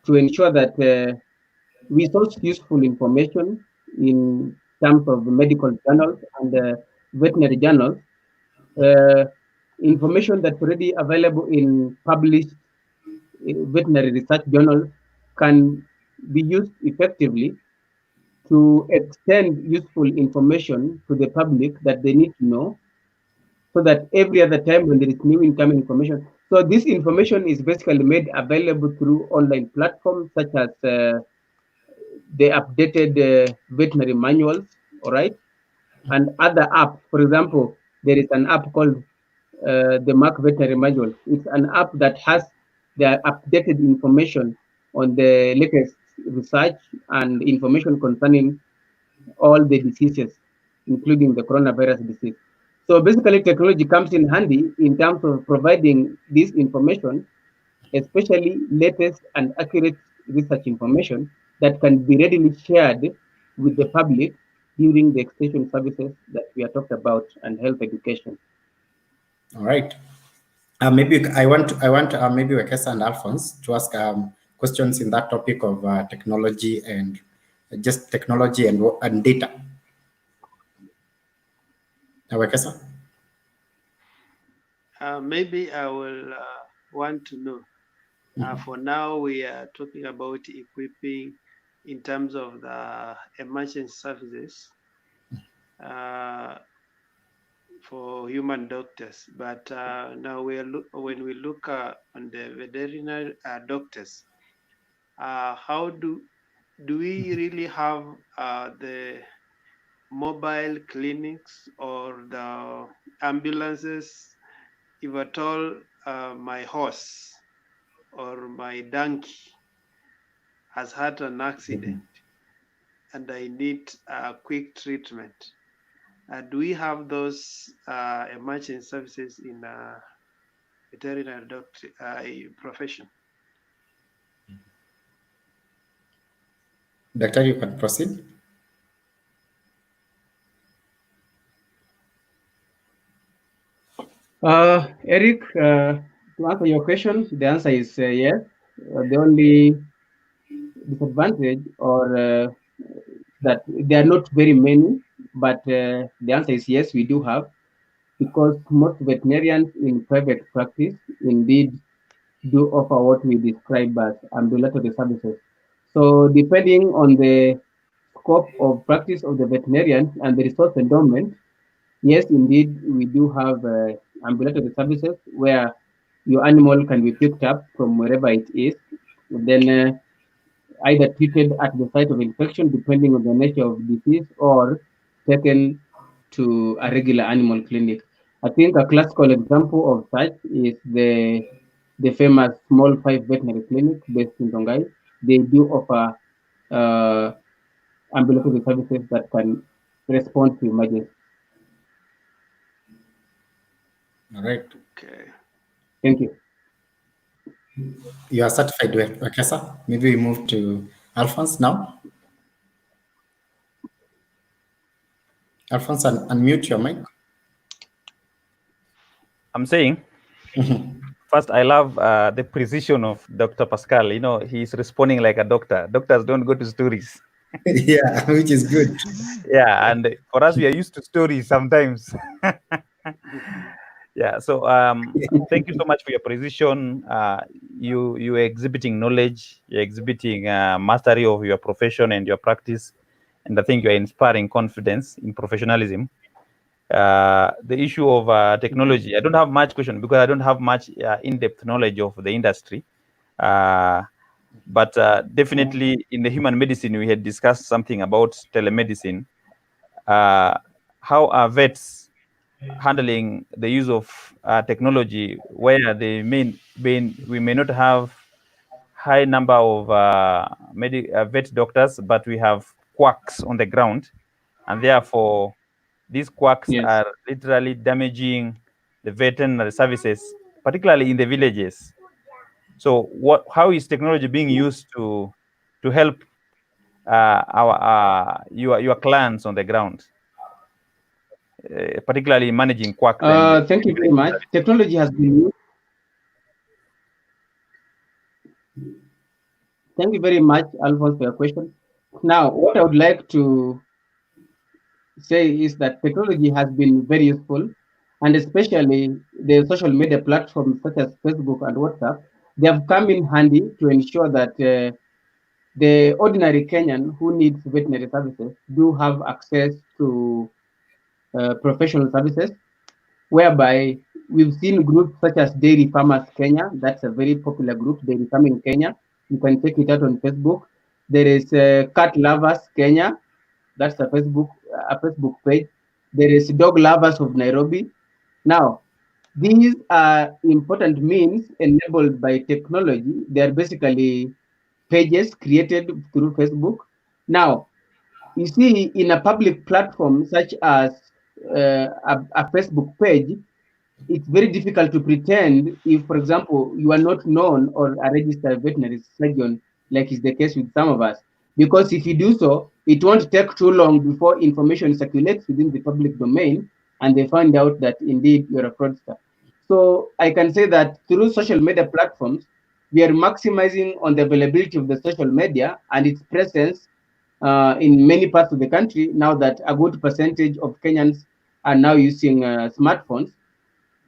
to ensure that we source useful information in terms of medical journals and veterinary journals, information that's already available in published veterinary research journals can be used effectively to extend useful information to the public that they need to know, so that every other time when there is new incoming information, so this information is basically made available through online platforms such as the updated veterinary manuals, all right, and other apps. For example, there is an app called the Mark Veterinary Manual. It's an app that has the updated information on the latest research and information concerning all the diseases, including the coronavirus disease. So basically, technology comes in handy in terms of providing this information, especially latest and accurate research information that can be readily shared with the public during the extension services that we are talking about and health education. All right. Maybe I want maybe Wekesa and Alphonse to ask questions in that topic of technology and just technology and data. Wekesa? Maybe I will want to know. For now, we are talking about equipping in terms of the emergency services for human doctors. But now when we look on the veterinary doctors, how do we really have the mobile clinics or the ambulances? If at all my horse or my donkey has had an accident and I need a quick treatment, do we have those emergency services in veterinary doctor profession? Doctor, you can proceed. Eric, to answer your question, the answer is yes. The only disadvantage or that there are not very many, but the answer is yes, we do have, because most veterinarians in private practice indeed do offer what we describe as ambulatory services. So depending on the scope of practice of the veterinarian and the resource endowment, yes, indeed, we do have ambulatory services where your animal can be picked up from wherever it is, then either treated at the site of infection, depending on the nature of disease, or taken to a regular animal clinic. I think a classical example of such is the famous Small 5 Veterinary Clinic based in Tongai. They do offer ambulatory services that can respond to emergency. All right. Okay. Thank you. You are certified, Wekesa. Maybe we move to Alphonse now. Alphonse, unmute your mic. I'm saying, first, I love the precision of Dr. Pascal. You know, he's responding like a doctor. Doctors don't go to stories. Yeah, which is good. Yeah, and for us, we are used to stories sometimes. Yeah, so thank you so much for your precision. You're exhibiting knowledge, you're exhibiting mastery of your profession and your practice, and I think you're inspiring confidence in professionalism. The issue of technology, I don't have much question because I don't have much in-depth knowledge of the industry. But definitely in the human medicine, we had discussed something about telemedicine. How are vets handling the use of technology where we may not have high number of vet doctors, but we have quacks on the ground, and therefore these quacks Yes. are literally damaging the veterinary services, particularly in the villages. So how is technology being used to help your clients on the ground, particularly managing quacks and Thank you very much. Technology has been used. Thank you very much, Alphonse, for your question. Now, what I would like to say is that technology has been very useful, and especially the social media platforms such as Facebook and WhatsApp, they have come in handy to ensure that the ordinary Kenyan who needs veterinary services do have access to professional services, whereby we've seen groups such as Dairy Farmers Kenya. That's a very popular group, Dairy Farming Kenya. You can check it out on Facebook. There is Cat Lovers Kenya. That's a Facebook page. There is Dog Lovers of Nairobi. Now, these are important means enabled by technology. They are basically pages created through Facebook. Now, you see, in a public platform such as a Facebook page, it's very difficult to pretend if, for example, you are not known or a registered veterinary surgeon, like is the case with some of us. Because if you do so, it won't take too long before information circulates within the public domain and they find out that indeed you're a fraudster. So I can say that through social media platforms, we are maximizing on the availability of the social media and its presence in many parts of the country now that a good percentage of Kenyans are now using smartphones,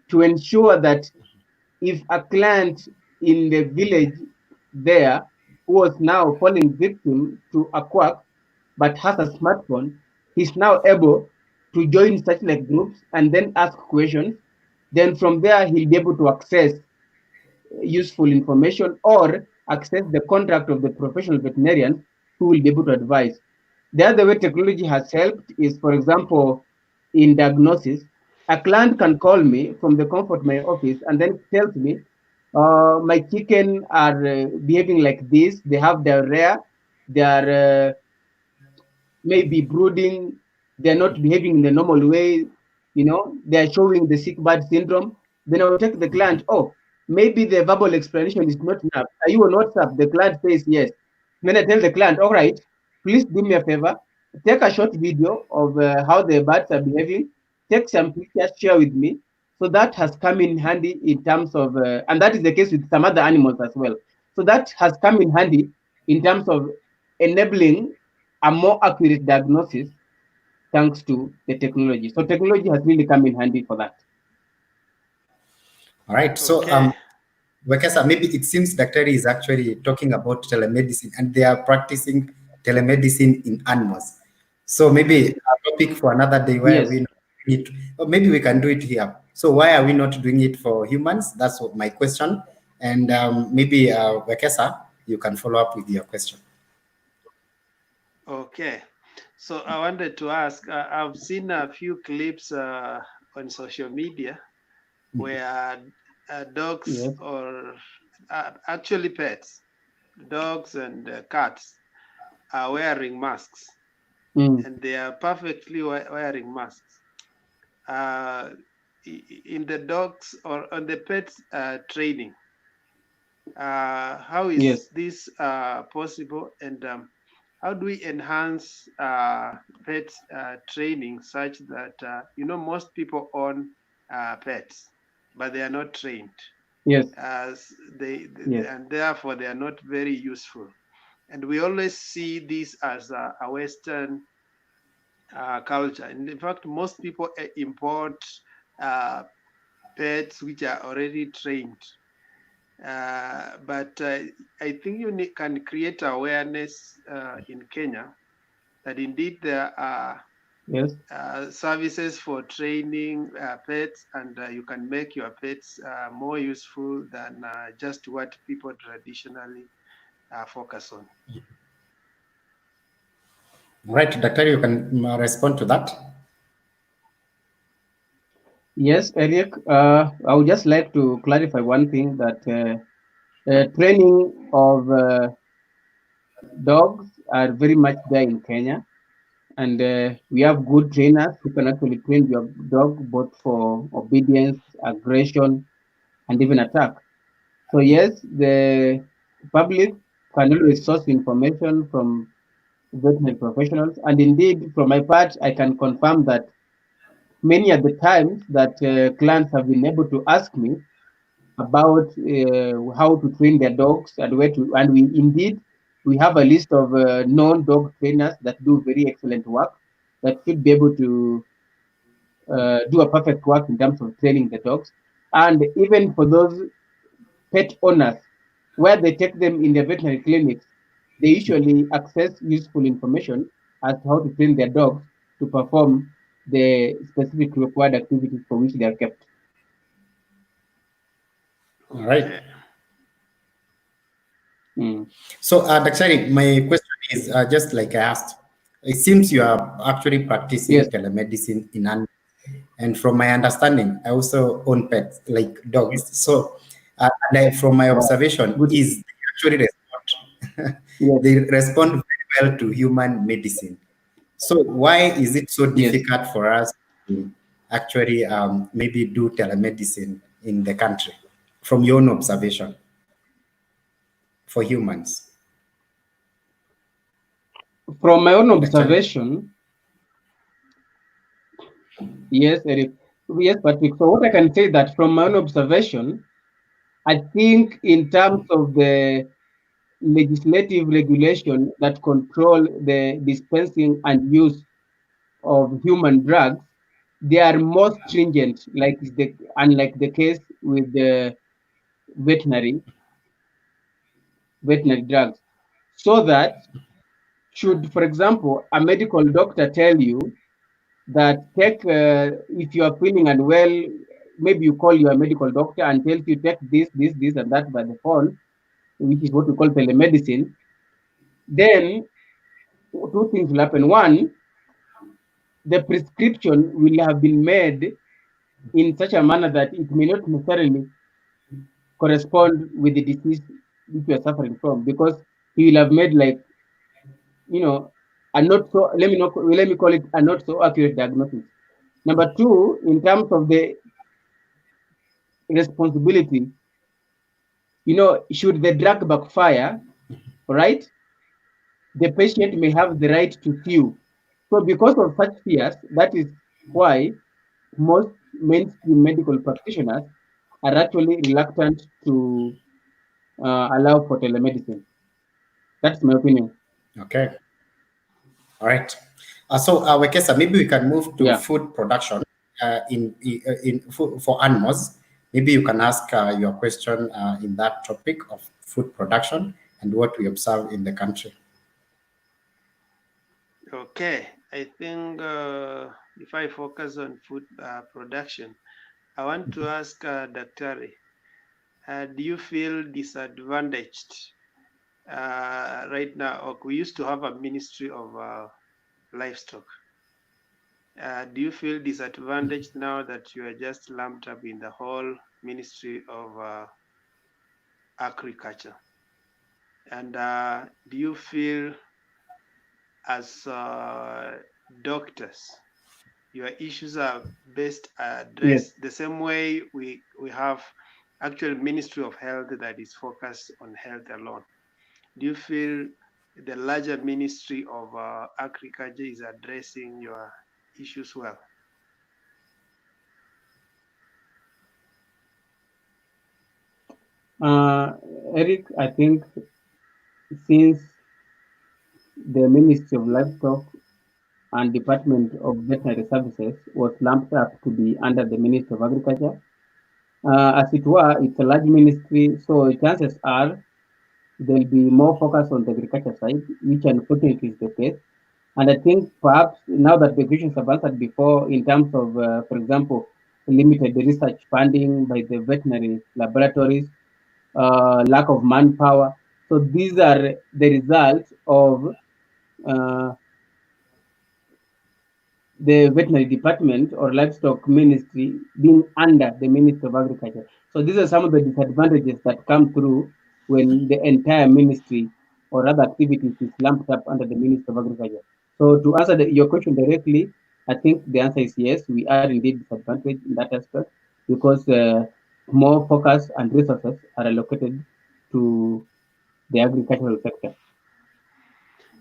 to ensure that if a client in the village there who was now falling victim to a quack but has a smartphone, he's now able to join such like groups and then ask questions. Then from there, he'll be able to access useful information or access the contact of the professional veterinarian who will be able to advise. The other way technology has helped is, for example, in diagnosis. A client can call me from the comfort of my office and then tells me, my chicken are behaving like this. They have diarrhea. They are maybe brooding. They're not behaving in the normal way. You know, they're showing the sick bird syndrome. Then I'll take the client. Oh, maybe the verbal explanation is not enough. Are you on WhatsApp? The client says yes. Then I tell the client, all right, please do me a favor. Take a short video of how the birds are behaving. Take some pictures, share with me. So that has come in handy in terms of, and that is the case with some other animals as well. So that has come in handy in terms of enabling a more accurate diagnosis thanks to the technology. So technology has really come in handy for that. All right. So, Okay. Wekesa, maybe it seems Daktari is actually talking about telemedicine and they are practicing telemedicine in animals. So maybe a topic for another day where Yes. we need to, or maybe we can do it here. So why are we not doing it for humans? That's what my question. And maybe Wekesa, you can follow up with your question. Okay. So I wanted to ask, I've seen a few clips on social media where dogs Yes. or actually pets, dogs and cats are wearing masks, and they are perfectly wearing masks. in the dogs or on the pets training. How is Yes. this possible, and how do we enhance pets training such that most people own pets, but they are not trained, Yes. as Yes. and therefore they are not very useful. And we always see this as a Western culture. And in fact, most people import pets which are already trained. But I think you can create awareness in Kenya that indeed there are Yes. services for training pets, and you can make your pets more useful than just what people traditionally focus on. Right, Doctor, you can respond to that. Yes, Eric. I would just like to clarify one thing that training of dogs are very much there in Kenya, and we have good trainers who can actually train your dog both for obedience, aggression, and even attack. So yes, the public can always source information from veterinary professionals, and indeed, from my part, I can confirm that many of the times that clients have been able to ask me about how to train their dogs and where to, and we have a list of known dog trainers that do very excellent work that should be able to do a perfect work in terms of training the dogs. And even for those pet owners, where they take them in their veterinary clinics, they usually access useful information as to how to train their dogs to perform the specific required activities for which they are kept. All right. Okay. So, Dr. my question is just like I asked. It seems you are actually practicing Yes. telemedicine in and from my understanding, I also own pets like dogs. So, from my Wow. observation, Good. is they actually respond. Yes. They respond very well to human medicine. So, why is it so Yes. difficult for us to actually maybe do telemedicine in the country, from your own observation, for humans? From my own Dr. observation, yes, Eric. Yes, Patrick. So what I can say that from my own observation, I think in terms of the legislative regulation that control the dispensing and use of human drugs, they are more stringent, unlike the case with the veterinary drugs. So that should, for example, a medical doctor tell you that if you are feeling unwell, maybe you call your medical doctor and tells you take this, and that by the phone, which is what we call telemedicine. Then two things will happen. One, the prescription will have been made in such a manner that it may not necessarily correspond with the disease which you are suffering from, because he will have made a not so let me call it a not so accurate diagnosis. Number two, in terms of the responsibility, should the drug backfire, right? The patient may have the right to sue. So because of such fears, that is why most mainstream medical practitioners are actually reluctant to allow for telemedicine. That's my opinion. Okay. All right. Wekesa, maybe we can move to Yeah. food production in for animals. Maybe you can ask your question in that topic of food production and what we observe in the country. Okay. I think if I focus on food production, I want to ask Daktari, do you feel disadvantaged right now? Or we used to have a ministry of livestock. Do you feel disadvantaged now that you are just lumped up in the whole ministry of agriculture? And do you feel as doctors your issues are best addressed the same way we have actual Ministry of Health that is focused on health alone. Do you feel the larger Ministry of Agriculture is addressing your issues well? Eric, I think since the Ministry of Livestock and Department of Veterinary Services was lumped up to be under the Ministry of Agriculture, as it were, it's a large ministry, so chances are there'll be more focus on the agriculture side, which unfortunately is the case. And I think perhaps now that the questions have answered before in terms of, for example, limited research funding by the veterinary laboratories, lack of manpower. So these are the results of uh, the veterinary department or livestock ministry being under the Ministry of Agriculture. So these are some of the disadvantages that come through when the entire ministry or other activities is lumped up under the Ministry of Agriculture. So to answer your question directly, I think the answer is yes, we are indeed disadvantaged in that aspect because more focus and resources are allocated to the agricultural sector.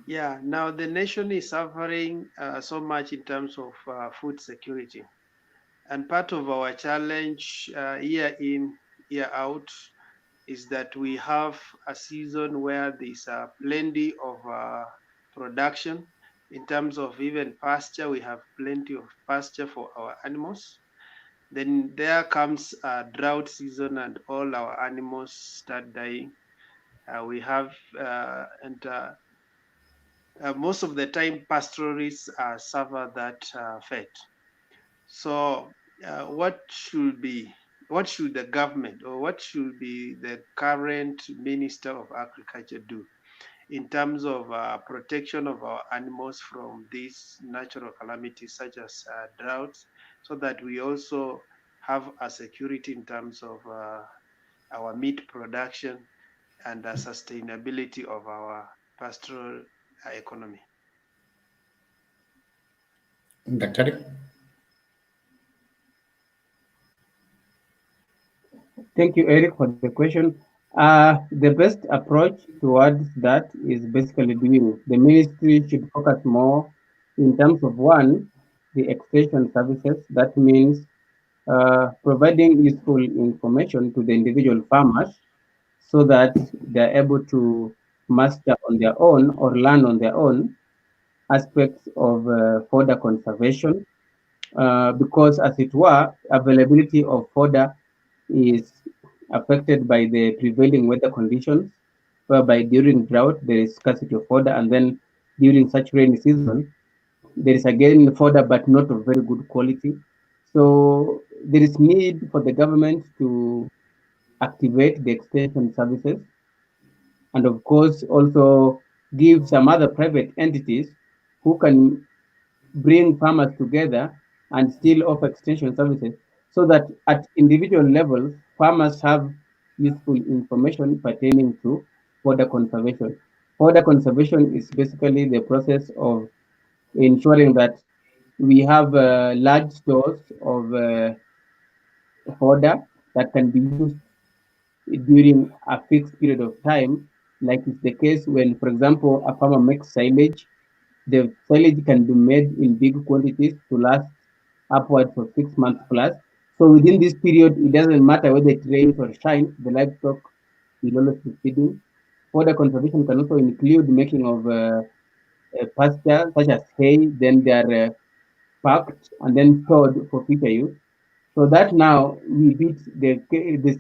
Yeah, now the nation is suffering so much in terms of food security. And part of our challenge year in, year out is that we have a season where there's plenty of production. In terms of even pasture, we have plenty of pasture for our animals. Then there comes a drought season and all our animals start dying. We have, and most of the time, pastoralists suffer that fate. So, what should the government or what should be the current Minister of Agriculture do in terms of protection of our animals from these natural calamities such as droughts, so that we also have a security in terms of our meat production and the sustainability of our pastoral economy? Daktari? Thank you, Eric, for the question. The best approach towards that is basically doing the ministry should focus more in terms of one, the extension services. That means providing useful information to the individual farmers so that they're able to master on their own or learn on their own aspects of fodder conservation because, as it were, availability of fodder is affected by the prevailing weather conditions, whereby during drought there is scarcity of fodder, and then during such rainy season there is again fodder, but not of very good quality. So there is need for the government to activate the extension services, and of course also give some other private entities who can bring farmers together and still offer extension services so that at individual levels, farmers have useful information pertaining to fodder conservation. Fodder conservation is basically the process of ensuring that we have large stores of fodder that can be used during a fixed period of time, like it's the case when, for example, a farmer makes silage. The silage can be made in big quantities to last upwards of 6 months plus. So within this period, it doesn't matter whether it rains or shines, the livestock will always be feeding. Further conservation can also include making of pasture such as hay, then they are packed and then stored for future use. So that now we beat the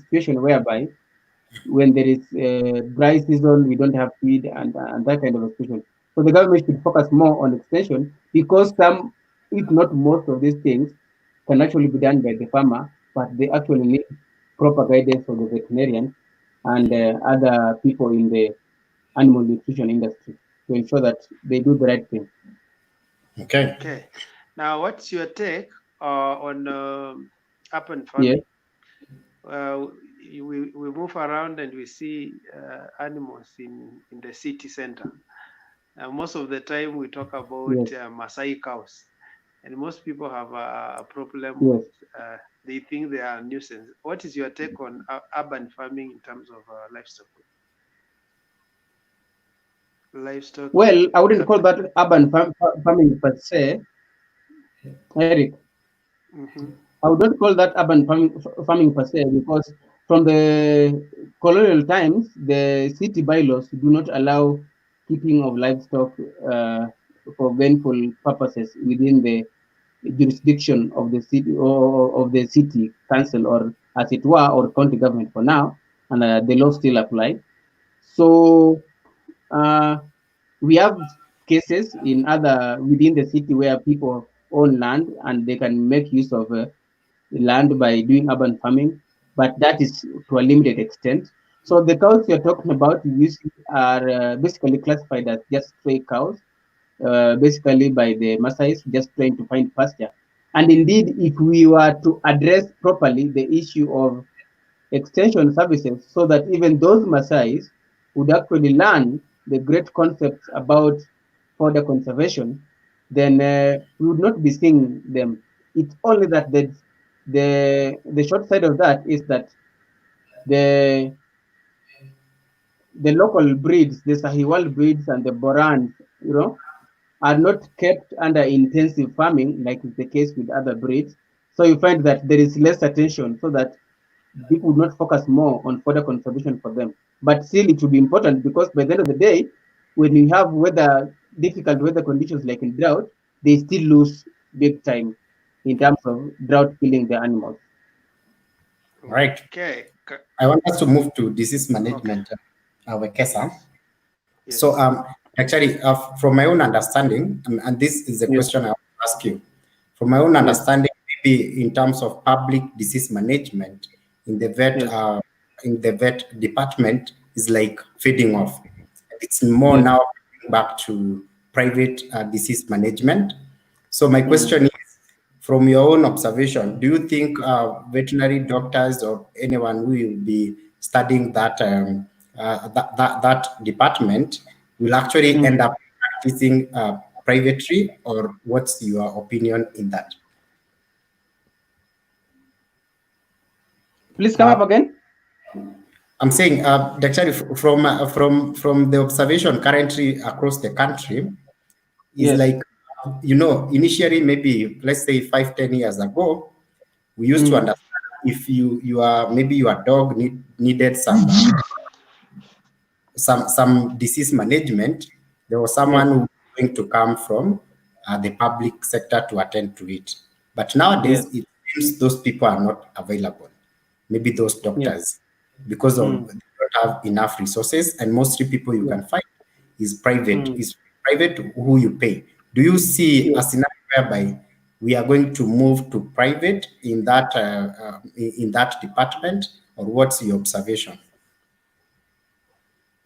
situation whereby when there is dry season, we don't have feed and that kind of a situation. So the government should focus more on extension because some, if not most of these things, can actually be done by the farmer, but they actually need proper guidance from the veterinarian and other people in the animal nutrition industry to ensure that they do the right thing. Okay. Okay. Now, what's your take on urban Yes. farming? We move around and we see animals in the city center. Most of the time we talk about Yes. Maasai cows, and most people have a problem Yes. with. They think they are a nuisance. What is your take on urban farming in terms of livestock? Livestock. Well, I wouldn't call that urban farming per se, Eric. Mm-hmm. I would not call that urban farming per se, because from the colonial times, the city bylaws do not allow keeping of livestock for gainful purposes within the jurisdiction of the city, or of the city council, or as it were, or county government for now, and the law still apply. So we have cases in other within the city where people own land and they can make use of land by doing urban farming, but that is to a limited extent. So the cows you're talking about usually are basically classified as just stray cows, basically by the Maasais, just trying to find pasture. And indeed, if we were to address properly the issue of extension services, so that even those Maasais would actually learn the great concepts about further conservation, then we would not be seeing them. It's only that the short side of that is that the the local breeds, the Sahiwal breeds and the Borans, are not kept under intensive farming like is the case with other breeds. So you find that there is less attention, so that people would not focus more on further conservation for them. But still, it will be important, because by the end of the day, when you have difficult weather conditions like in drought, they still lose big time in terms of drought killing the animals. Right. Okay. I want us to move to disease management, Wekesa. Yes. So, actually, from my own understanding, and this is the question I want to ask you. From my own understanding, maybe in terms of public disease management in the vet department is like fading off. It's more now back to private disease management. So my question is, from your own observation, do you think veterinary doctors or anyone who will be studying that that department will actually end up practicing privately, or what's your opinion in that? Please come up again. I'm saying, actually, from the observation currently across the country, is like, initially, maybe let's say 5-10 years ago, we used to understand if maybe your dog needed some disease management, there was someone who was going to come from the public sector to attend to it. But nowadays, it seems those people are not available. Maybe those doctors, because they don't have enough resources, and mostly people you can find is private. Is private who you pay. Do you see a scenario whereby we are going to move to private in that department, or what's your observation?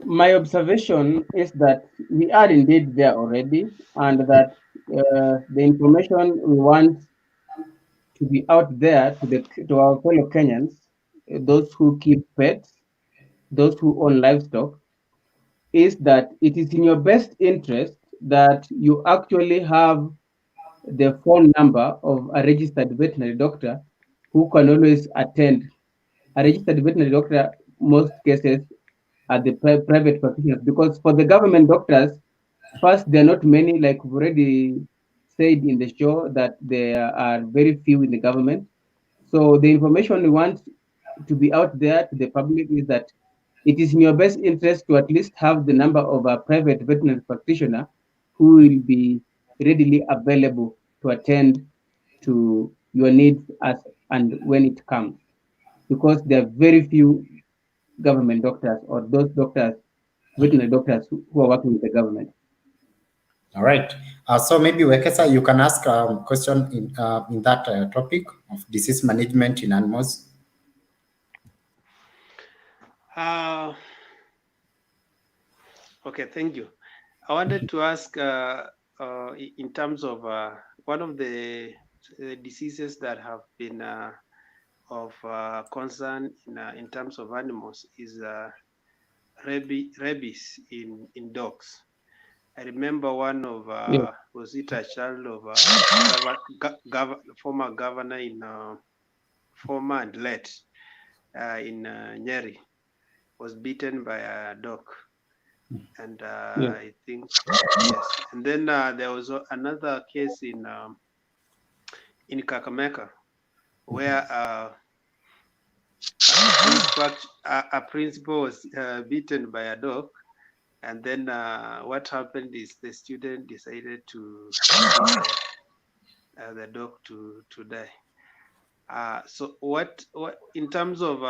My observation is that we are indeed there already, and that the information we want to be out there to our fellow Kenyans, those who keep pets, those who own livestock, is that it is in your best interest that you actually have the phone number of a registered veterinary doctor who can always attend. A registered veterinary doctor, most cases, are the private practitioners, because for the government doctors, first, there are not many, like we've already said in the show, that there are very few in the government. So the information we want to be out there to the public is that it is in your best interest to at least have the number of a private veterinary practitioner who will be readily available to attend to your needs as and when it comes, because there are very few government doctors, or those doctors, veterinary doctors who are working with the government. All right. So maybe Wekesa, you can ask a question in that topic of disease management in animals. Okay, thank you. I wanted to ask in terms of one of the diseases that have been of concern in terms of animals is rabies in dogs. I remember one of was it a child of former governor in former and late in Nyeri was beaten by a dog, and I think yes. And then there was another case in Kakamega where a principal was beaten by a dog, and then what happened is the student decided to the dog to die. So what in terms of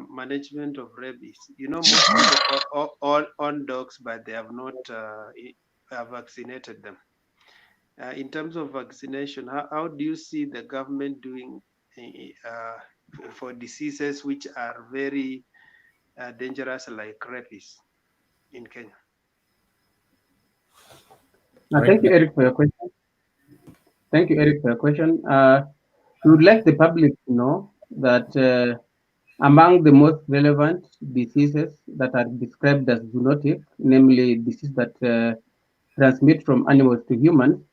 management of rabies, most people all on dogs, but they have not vaccinated them. In terms of vaccination, how do you see the government doing for diseases which are very dangerous, like rabies in Kenya? Thank you, Eric, for your question. Thank you, Eric, for your question. We would like the public to know that among the most relevant diseases that are described as zoonotic, namely diseases that transmit from animals to humans,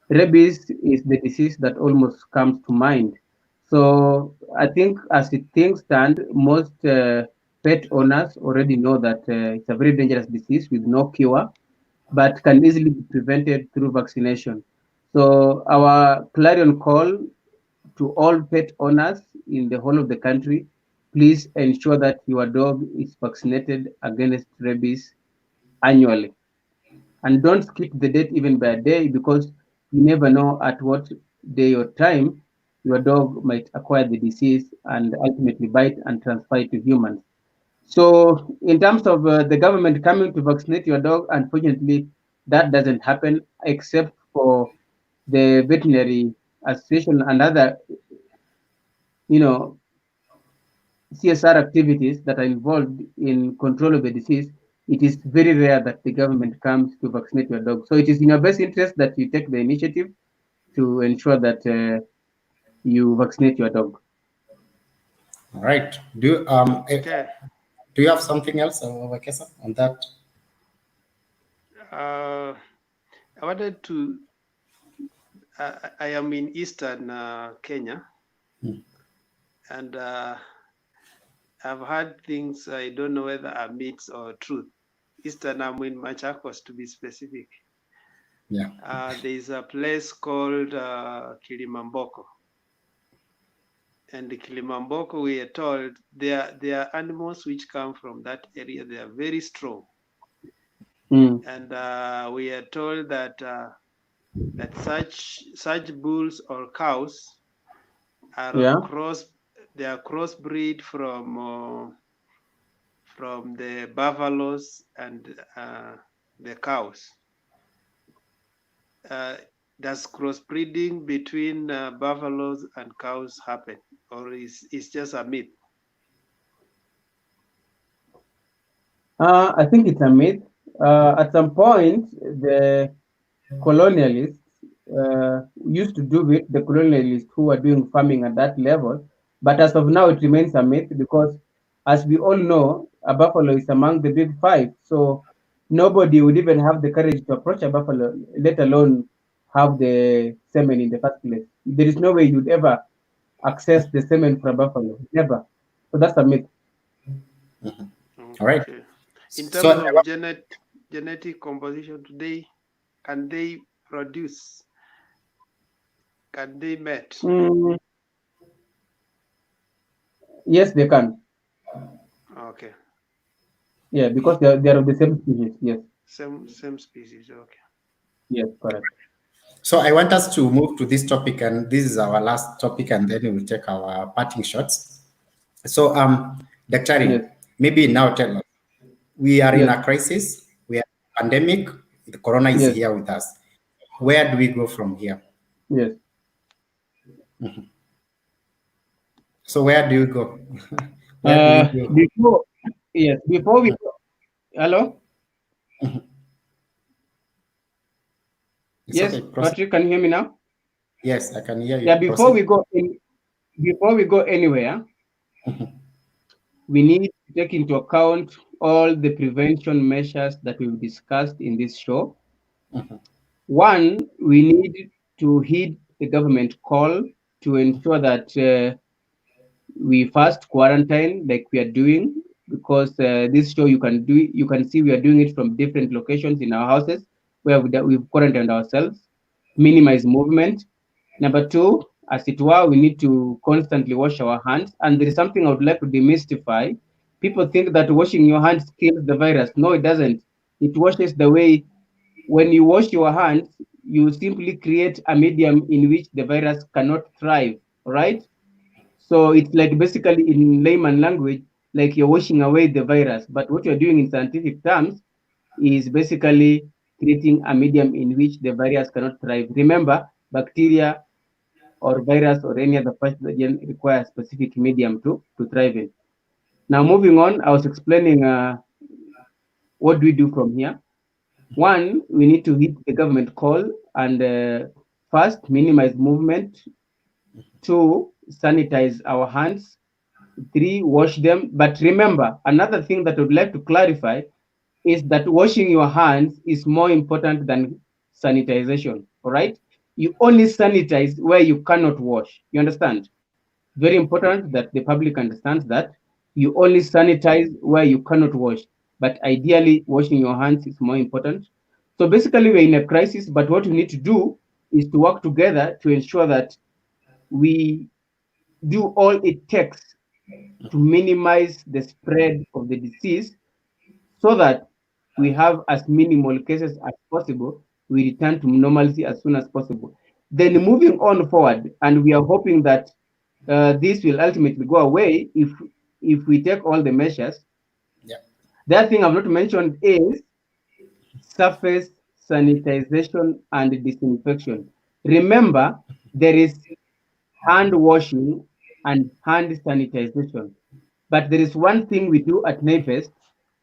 rabies is the disease that almost comes to mind. So I think as things stand, most pet owners already know that it's a very dangerous disease with no cure, but can easily be prevented through vaccination. So our clarion call to all pet owners in the whole of the country, please ensure that your dog is vaccinated against rabies annually. And don't skip the date even by a day, because you never know at what day or time your dog might acquire the disease and ultimately bite and transfer it to humans. So, in terms of the government coming to vaccinate your dog, unfortunately, that doesn't happen except for the veterinary association and other, CSR activities that are involved in control of the disease. It is very rare that the government comes to vaccinate your dog. So it is in your best interest that you take the initiative to ensure that you vaccinate your dog. All right. Do you have something else, Wakesa, on that? I wanted to. I am in Eastern Kenya, and I've heard things. I don't know whether are myths or truth. Eastern, I'm in Machakos, to be specific. Yeah. There's a place called Kilimamboko. And the Kilimamboko, we are told, there are animals which come from that area. They are very strong. And we are told that that such bulls or cows are they are crossbreed from the buffaloes and the cows. Does crossbreeding between buffaloes and cows happen, or is just a myth? I think it's a myth. At some point, the colonialists used to do it, the colonialists who were doing farming at that level. But as of now, it remains a myth because, as we all know, a buffalo is among the big five. So nobody would even have the courage to approach a buffalo, let alone have the semen in the first place. There is no way you'd ever access the semen for a buffalo. Never. So that's a myth. All right. In terms of genetic composition today, can they produce? Can they mate? Yes, they can. Okay. Yeah, because they are of the same species. Yes. Same species. Okay. Yes, correct. So I want us to move to this topic, and this is our last topic, and then we will take our parting shots. So, Dr. Maybe now tell us, we are in a crisis, we are in a pandemic, the corona is here with us. Where do we go from here? Yes. So where do you go? Before we go, hello? Yes, okay, Patrick, can you hear me now? Yes, I can hear you. Yeah, before we go anywhere, we need to take into account all the prevention measures that we've discussed in this show. One, we need to heed the government call to ensure that we first quarantine like we are doing, because this show you can see we are doing it from different locations in our houses where we've quarantined ourselves, minimize movement. Number two, as it were, we need to constantly wash our hands. And there is something I would like to demystify. People think that washing your hands kills the virus. No, it doesn't. It washes the way. When you wash your hands, you simply create a medium in which the virus cannot thrive, right? So it's like basically in layman language, like you're washing away the virus. But what you're doing in scientific terms is basically creating a medium in which the virus cannot thrive. Remember, bacteria or virus or any other pathogen require a specific medium to thrive in. Now, moving on, I was explaining what do we do from here. One, we need to hit the government call and first, minimize movement. Two, sanitize our hands. Three, wash them. But remember, another thing that I would like to clarify is that washing your hands is more important than sanitization. All right? You only sanitize where you cannot wash. You understand? Very important that the public understands that you only sanitize where you cannot wash. But ideally, washing your hands is more important. So basically, we're in a crisis, but what we need to do is to work together to ensure that we do all it takes to minimize the spread of the disease so that we have as minimal cases as possible. We return to normalcy as soon as possible. Then moving on forward, and we are hoping that this will ultimately go away if we take all the measures. Yeah. The other thing I've not mentioned is surface sanitization and disinfection. Remember, there is hand washing and hand sanitization. But there is one thing we do at NAPEST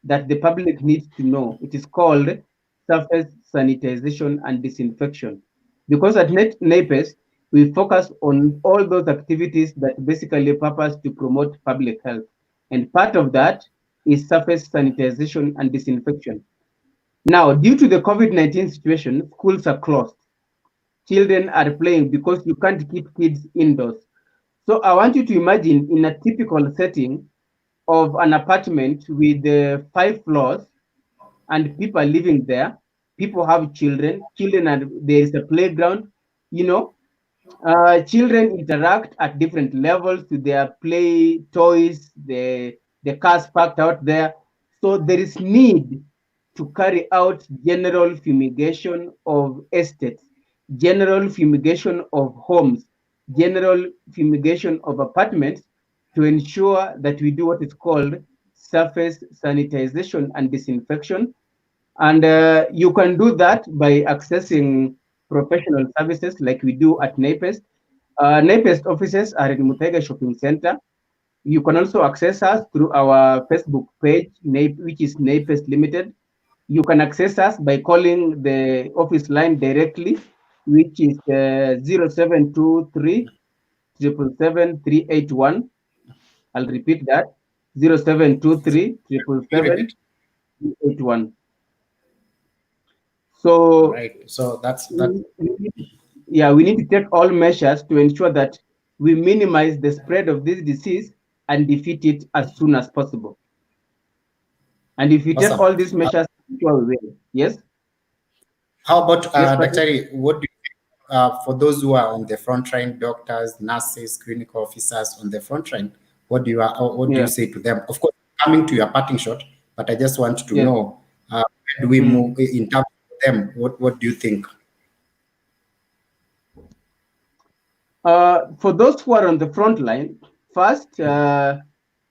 that the public needs to know. It is called surface sanitization and disinfection. Because at NAPEST, we focus on all those activities that basically purpose to promote public health. And part of that is surface sanitization and disinfection. Now, due to the COVID-19 situation, schools are closed. Children are playing because you can't keep kids indoors. So I want you to imagine in a typical setting of an apartment with 5 floors and people are living there. People have children. And there is a playground. Children interact at different levels with their play toys, the cars parked out there. So there is need to carry out general fumigation of estates, general fumigation of homes, general fumigation of apartments to ensure that we do what is called surface sanitization and disinfection. And you can do that by accessing professional services like we do at NAPEST. NAPEST offices are in Muthaiga Shopping Center. You can also access us through our Facebook page, which is NAPEST Limited. You can access us by calling the office line directly, which is 0723 777 381. I'll repeat that, 0723 777 381. So, right. So that's that. Yeah, we need to take all measures to ensure that we minimize the spread of this disease and defeat it as soon as possible. And if we take Awesome. all these measures, sure we will. Yes. How about Yes, Dr. What do you think, for those who are on the front line, doctors, nurses, clinical officers on the front line? What do you say to them? Of course, coming to your parting shot, but I just want to know where do we move in terms of them? What do you think? For those who are on the front line, first,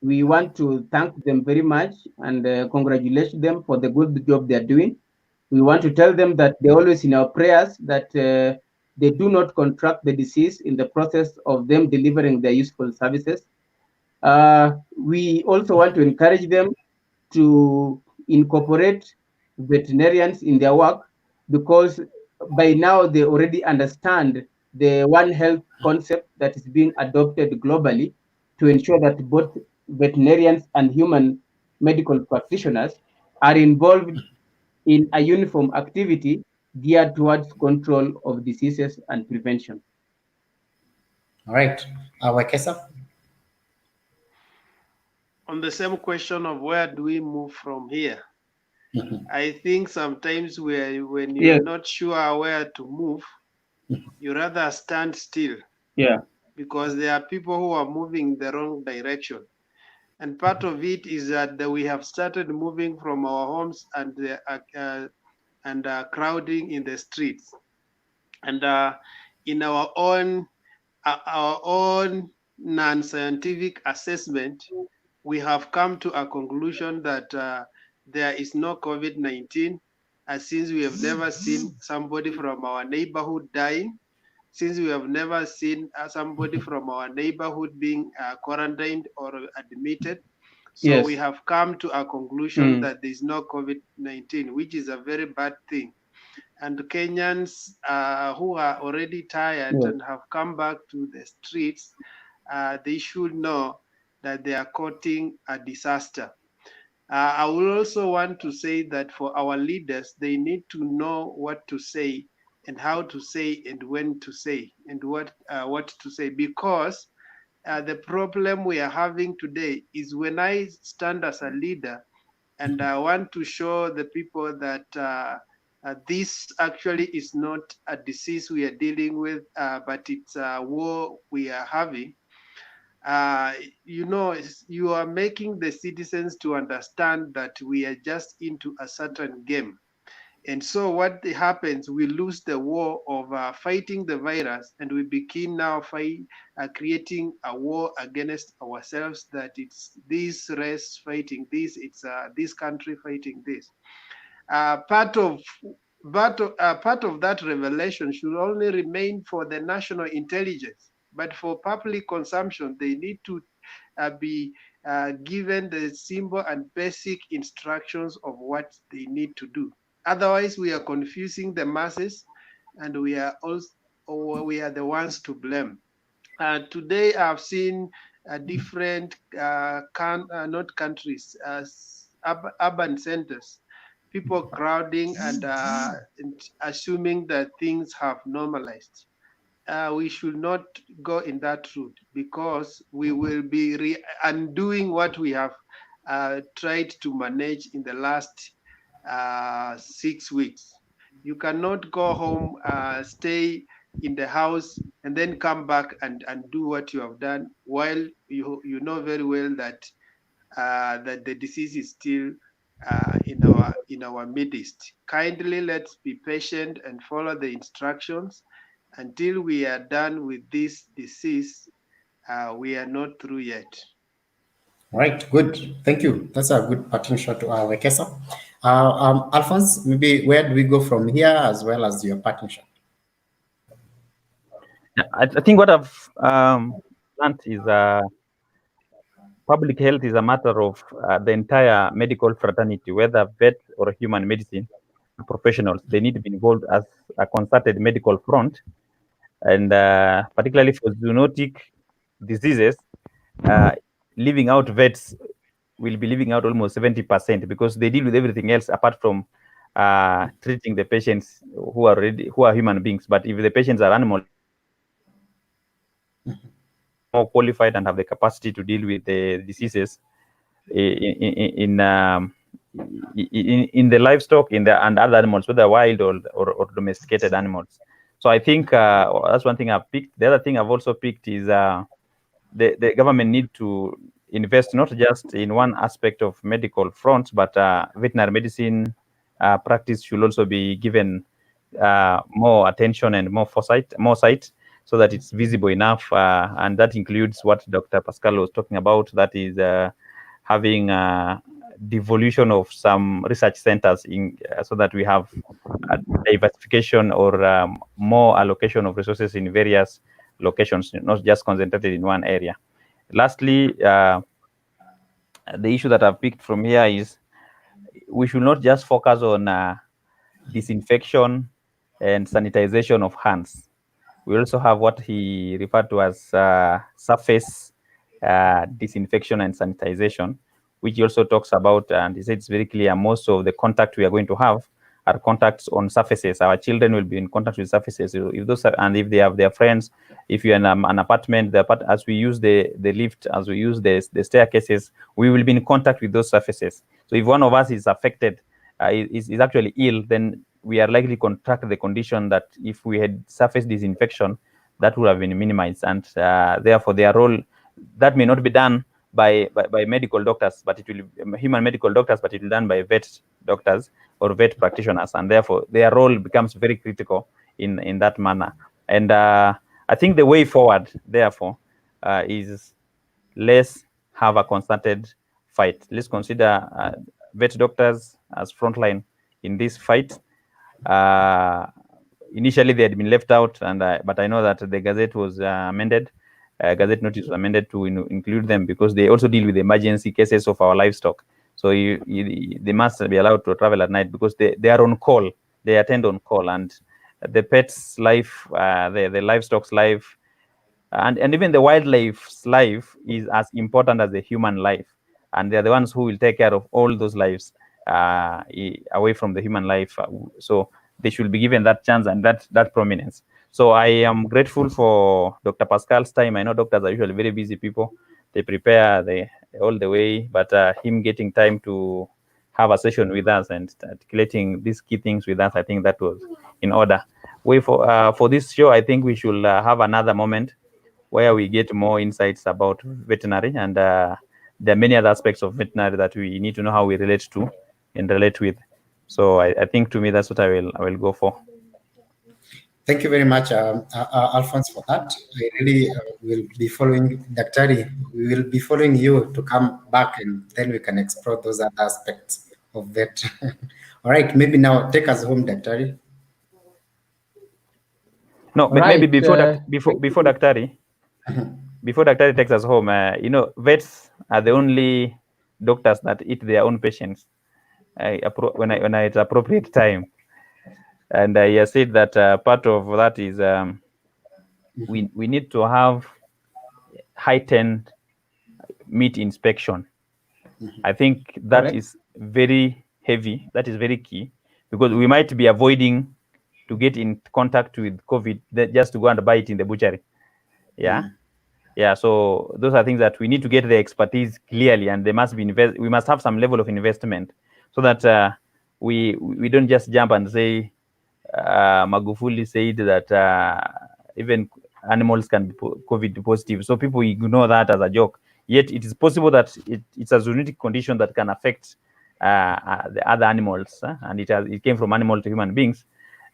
we want to thank them very much and congratulate them for the good job they are doing. We want to tell them that they're always in our prayers, that they do not contract the disease in the process of them delivering their useful services. We also want to encourage them to incorporate veterinarians in their work, because by now they already understand the One Health concept that is being adopted globally to ensure that both veterinarians and human medical practitioners are involved in a uniform activity geared towards control of diseases and prevention. All right. Wekesa? On the same question of where do we move from here, I think sometimes when you're not sure where to move, you rather stand still. Yeah. Because there are people who are moving the wrong direction. And part of it is that we have started moving from our homes and crowding in the streets. And in our own non-scientific assessment, we have come to a conclusion that there is no COVID-19, since we have never seen somebody from our neighborhood dying, since we have never seen somebody from our neighborhood being quarantined or admitted. So we have come to a conclusion that there is no COVID-19, which is a very bad thing. And Kenyans who are already tired and have come back to the streets, they should know that they are courting a disaster. I will also want to say that for our leaders, they need to know what to say and how to say and when to say and what to say, because the problem we are having today is when I stand as a leader and I want to show the people that this actually is not a disease we are dealing with, but it's a war we are having. You are making the citizens to understand that we are just into a certain game. And so what happens, we lose the war of fighting the virus, and we begin now creating a war against ourselves, that it's this race fighting this, it's this country fighting this. Part of that revelation should only remain for the national intelligence, but for public consumption, they need to be given the simple and basic instructions of what they need to do. Otherwise, we are confusing the masses, and we are the ones to blame. Today, I've seen different, not countries, urban centers, people crowding and assuming that things have normalized. We should not go in that route, because we will be undoing what we have tried to manage in the last 6 weeks. You cannot go home, stay in the house, and then come back and do what you have done, while you know very well that that the disease is still in our midst. Kindly, let's be patient and follow the instructions until we are done with this disease. We are not through yet. Right, good. Thank you. That's a good parting shot to our Wekesa. Alphonse, maybe where do we go from here, as well as your parting shot? I think what I've learned is public health is a matter of the entire medical fraternity, whether vet or human medicine professionals. They need to be involved as a concerted medical front, and particularly for zoonotic diseases, leaving out vets will be leaving out almost 70%, because they deal with everything else apart from treating the patients who are human beings. But if the patients are animals, more qualified and have the capacity to deal with the diseases in the livestock, and other animals, whether wild or domesticated animals. So I think that's one thing I've picked. The other thing I've also picked is the government need to invest not just in one aspect of medical front, but veterinary medicine practice should also be given more attention and more sight, so that it's visible enough, and that includes what Dr. Pascal was talking about, that is having devolution of some research centers so that we have diversification or more allocation of resources in various locations, not just concentrated in one area. Lastly, the issue that I've picked from here is we should not just focus on disinfection and sanitization of hands. We also have what he referred to as surface disinfection and sanitization, which he also talks about, and he said it's very clear most of the contact we are going to have are contacts on surfaces. Our children will be in contact with surfaces. If those are, and if they have their friends, if you're in an apartment, as we use the lift, as we use the staircases, we will be in contact with those surfaces. So if one of us is affected, is actually ill, then we are likely to contract the condition that if we had surface disinfection, that would have been minimized. And therefore, their role, that may not be done by medical doctors, but it will human medical doctors, but it will be done by vet doctors or vet practitioners, and therefore their role becomes very critical in that manner. And I think the way forward, therefore, is let's have a concerted fight. Let's consider vet doctors as frontline in this fight. Initially, they had been left out, and but I know that the Gazette was amended. Gazette notice was amended to include them because they also deal with emergency cases of our livestock. So they must be allowed to travel at night because they are on call. They attend on call, and the pet's life, the livestock's life, and even the wildlife's life is as important as the human life. And they're the ones who will take care of all those lives away from the human life. So they should be given that chance and that prominence. So I am grateful for Dr. Pascal's time. I know doctors are usually very busy people. They prepare all the way, but him getting time to have a session with us and articulating these key things with us, I think that was in order. For this show, I think we should have another moment where we get more insights about veterinary, and there are many other aspects of veterinary that we need to know how we relate to and relate with. So I think, to me, that's what I will go for. Thank you very much, Alphonse, for that. I really will be following Daktari. We will be following you to come back, and then we can explore those other aspects of vet. All right, maybe now take us home, Daktari. No, right, maybe before Daktari, before Daktari takes us home, vets are the only doctors that eat their own patients when it's appropriate time. And he said that part of that is we need to have heightened meat inspection. I think that is very heavy. That is very key, because we might be avoiding to get in contact with COVID just to go and buy it in the butchery. Yeah. Yeah. So those are things that we need to get the expertise clearly, and they must be we must have some level of investment so that we don't just jump and say, Magufuli said that even animals can be COVID positive. So people ignore that as a joke. Yet it is possible that it's a zoonotic condition that can affect the other animals, and it came from animal to human beings.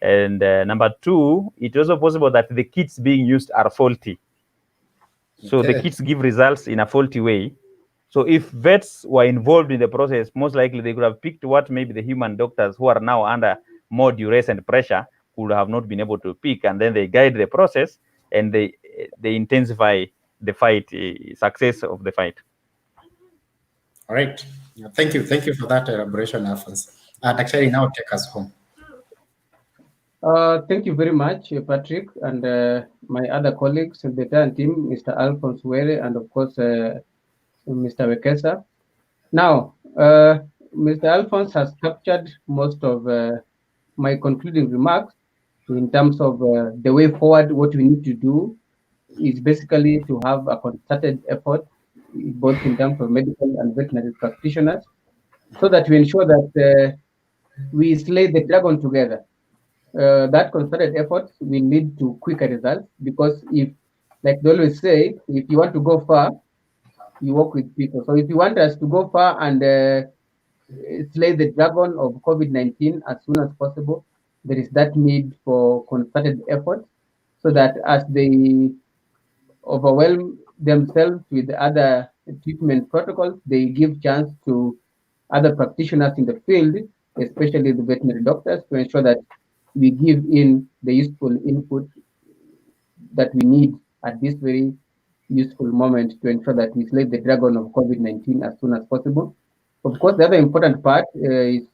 And number two, it's also possible that the kits being used are faulty. So the kits give results in a faulty way. So if vets were involved in the process, most likely they could have picked what maybe the human doctors who are now under more duress and pressure could have not been able to pick, and then they guide the process and they intensify the fight, success of the fight. All right. Thank you for that elaboration, Alphonse. Daktari, now take us home. Thank you very much, Patrick, and my other colleagues in the entire team, Mr. Alphonse Were, and of course, Mr. Wekesa. Now, Mr. Alphonse has captured most of my concluding remarks in terms of the way forward. What we need to do is basically to have a concerted effort, both in terms of medical and veterinary practitioners, so that we ensure that we slay the dragon together. That concerted effort will lead to quicker results, because if, like they always say, if you want to go far, you work with people. So if you want us to go far and slay the dragon of COVID-19 as soon as possible, there is that need for concerted effort, so that as they overwhelm themselves with other treatment protocols, they give chance to other practitioners in the field, especially the veterinary doctors, to ensure that we give in the useful input that we need at this very useful moment to ensure that we slay the dragon of COVID-19 as soon as possible. Of course, the other important part is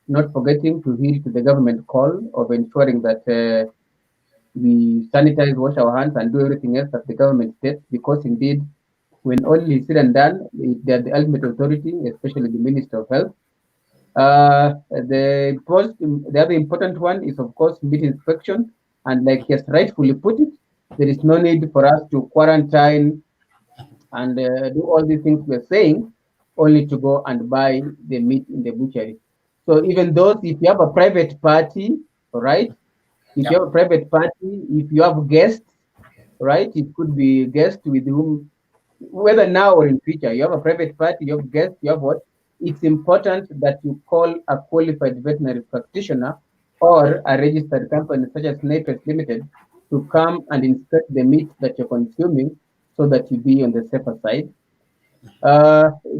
not forgetting to heed to the government call of ensuring that we sanitize, wash our hands, and do everything else that the government states, because indeed, when all is said and done, they are the ultimate authority, especially the Minister of Health. The other important one is, of course, meat inspection. And like he has rightfully put it, there is no need for us to quarantine and do all these things we're saying, only to go and buy the meat in the butchery. So even those, if you have a private party, right? If you have a private party, if you have guests, right? It could be guests with whom, whether now or in future, you have a private party, you have guests, you have what? It's important that you call a qualified veterinary practitioner or a registered company such as Naples Limited to come and inspect the meat that you're consuming so that you be on the safer side.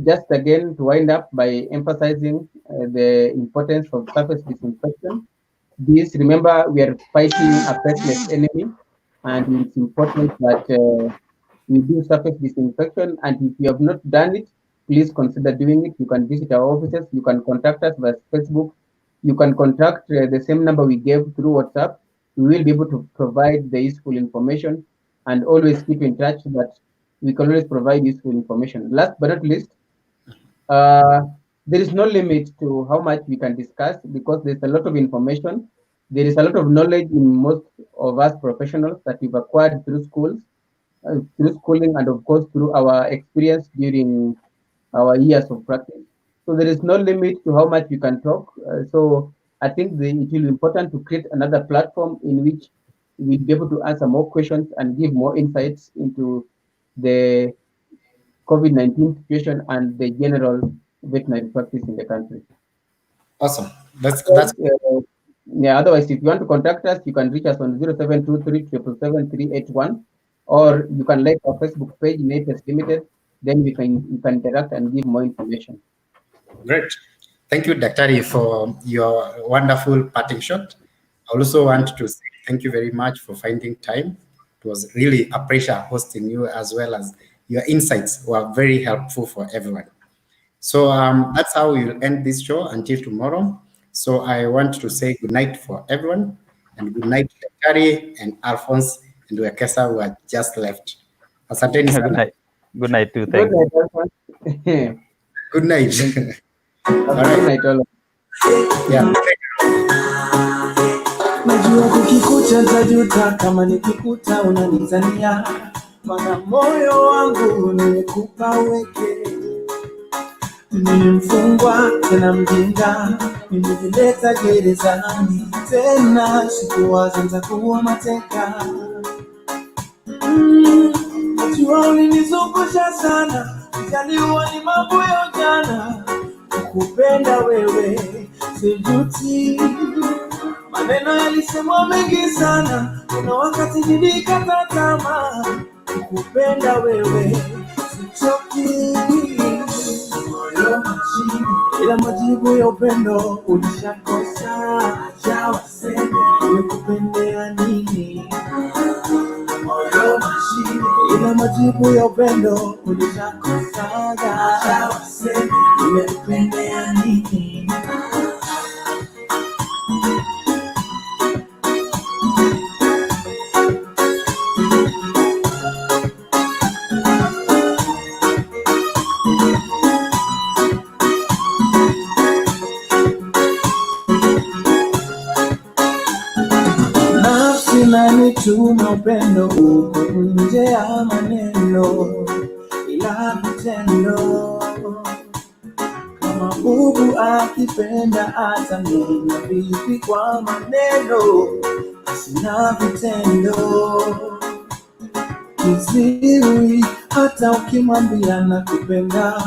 Just again to wind up by emphasizing the importance of surface disinfection. This, remember, we are fighting a faithless enemy, and it's important that we do surface disinfection. And if you have not done it, please consider doing it. You can visit our offices. You can contact us via Facebook. You can contact the same number we gave through WhatsApp. We will be able to provide the useful information, and always keep in touch so that we can always provide useful information. Last but not least, there is no limit to how much we can discuss because there's a lot of information. There is a lot of knowledge in most of us professionals that we've acquired through schools, through schooling, and of course through our experience during our years of practice. So there is no limit to how much we can talk. So I think it will be important to create another platform in which we'll be able to answer more questions and give more insights into the COVID-19 situation and the general veterinary practice in the country. Awesome. That's yeah. Otherwise, if you want to contact us, you can reach us on 0723 777 381, or you can like our Facebook page, Naples Limited. Then you can interact and give more information. Great. Thank you, Daktari, for your wonderful parting shot. I also want to say thank you very much for finding time. It was really a pleasure hosting you, as well as your insights were very helpful for everyone. So that's how we will end this show until tomorrow. So I want to say good night for everyone, and good night to Daktari and Alphonse and Wekesa who are just left. Asanteni sana. Good night. Good night too. Thank you. Good night. All right. Good night, all. Yeah. Najua kukikuta ntajuta kama nikikuta unanizania, mana moyo wangu nimekupa weke. Mimi mfungwa tena mjinga, nimejileta gerezani tena, sikuwaza nitakuwa mateka. Najua ulinizungusha sana, nikaliwa ni mambo ya ujana, kukupenda wewe sijuti. Maneno yalisemwa mengi sana, kuna wakati nilikata tamaa, kukupenda wewe sichoki. Moyo mashine, ila majibu ya upendo ulishakosa. Acha waseme nimekupendea nini. Moyo mashine, ila majibu ya upendo ulishakosa. Acha waseme nimekupendea nini. Tuna upendo uko nje ya maneno, ila vitendo. Kama bubu akipenda atamenya vipi kwa maneno, sina vitendo. Kiziwi hata ukimwambia nakupenda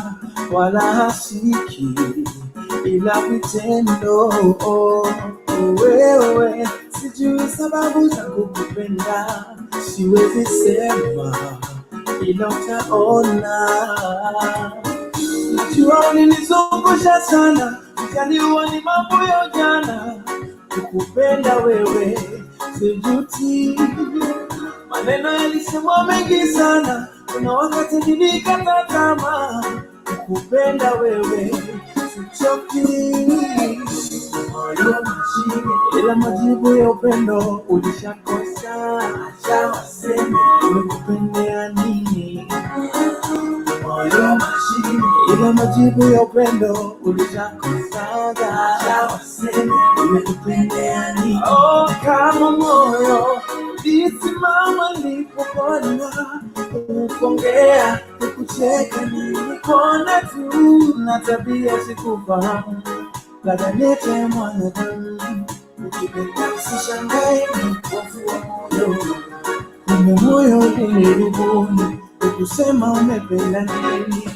wala hasiki, ila vitendo. Wewe sijui sababu za kukupenda, siwezi sema ila utaona. Najua ulinizungusha sana, nikaliwa ni mambo ya ujana, kukupenda wewe sijuti. Maneno yalisemwa mengi sana, kuna wakati nilikata tamaa, kukupenda wewe sichoki. Moyo mashine, ila majibu ya upendo ulishakosa. Acha waseme nimekupendea nini. Moyo mashine, ila ila majibu ya upendo ulishakosaga. Acha waseme nimekupendea nini. Oh, kama moyo lisimama nilipopona, kuongea kukucheka nilikuona tu, na tabia sikufahamu, laganete mwanadamu. Ukipenda usishangae mpofu wa moyo, kumbe moyo ulirubuni ukusema umependa nini.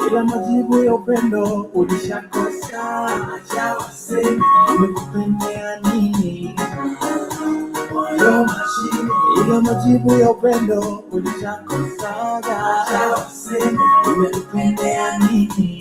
Ila majibu ya upendo ulishakosa. Acha waseme nimekupendea nini. Moyo mashine, ila majibu ya upendo ulishakosa. Acha waseme nimekupendea nini.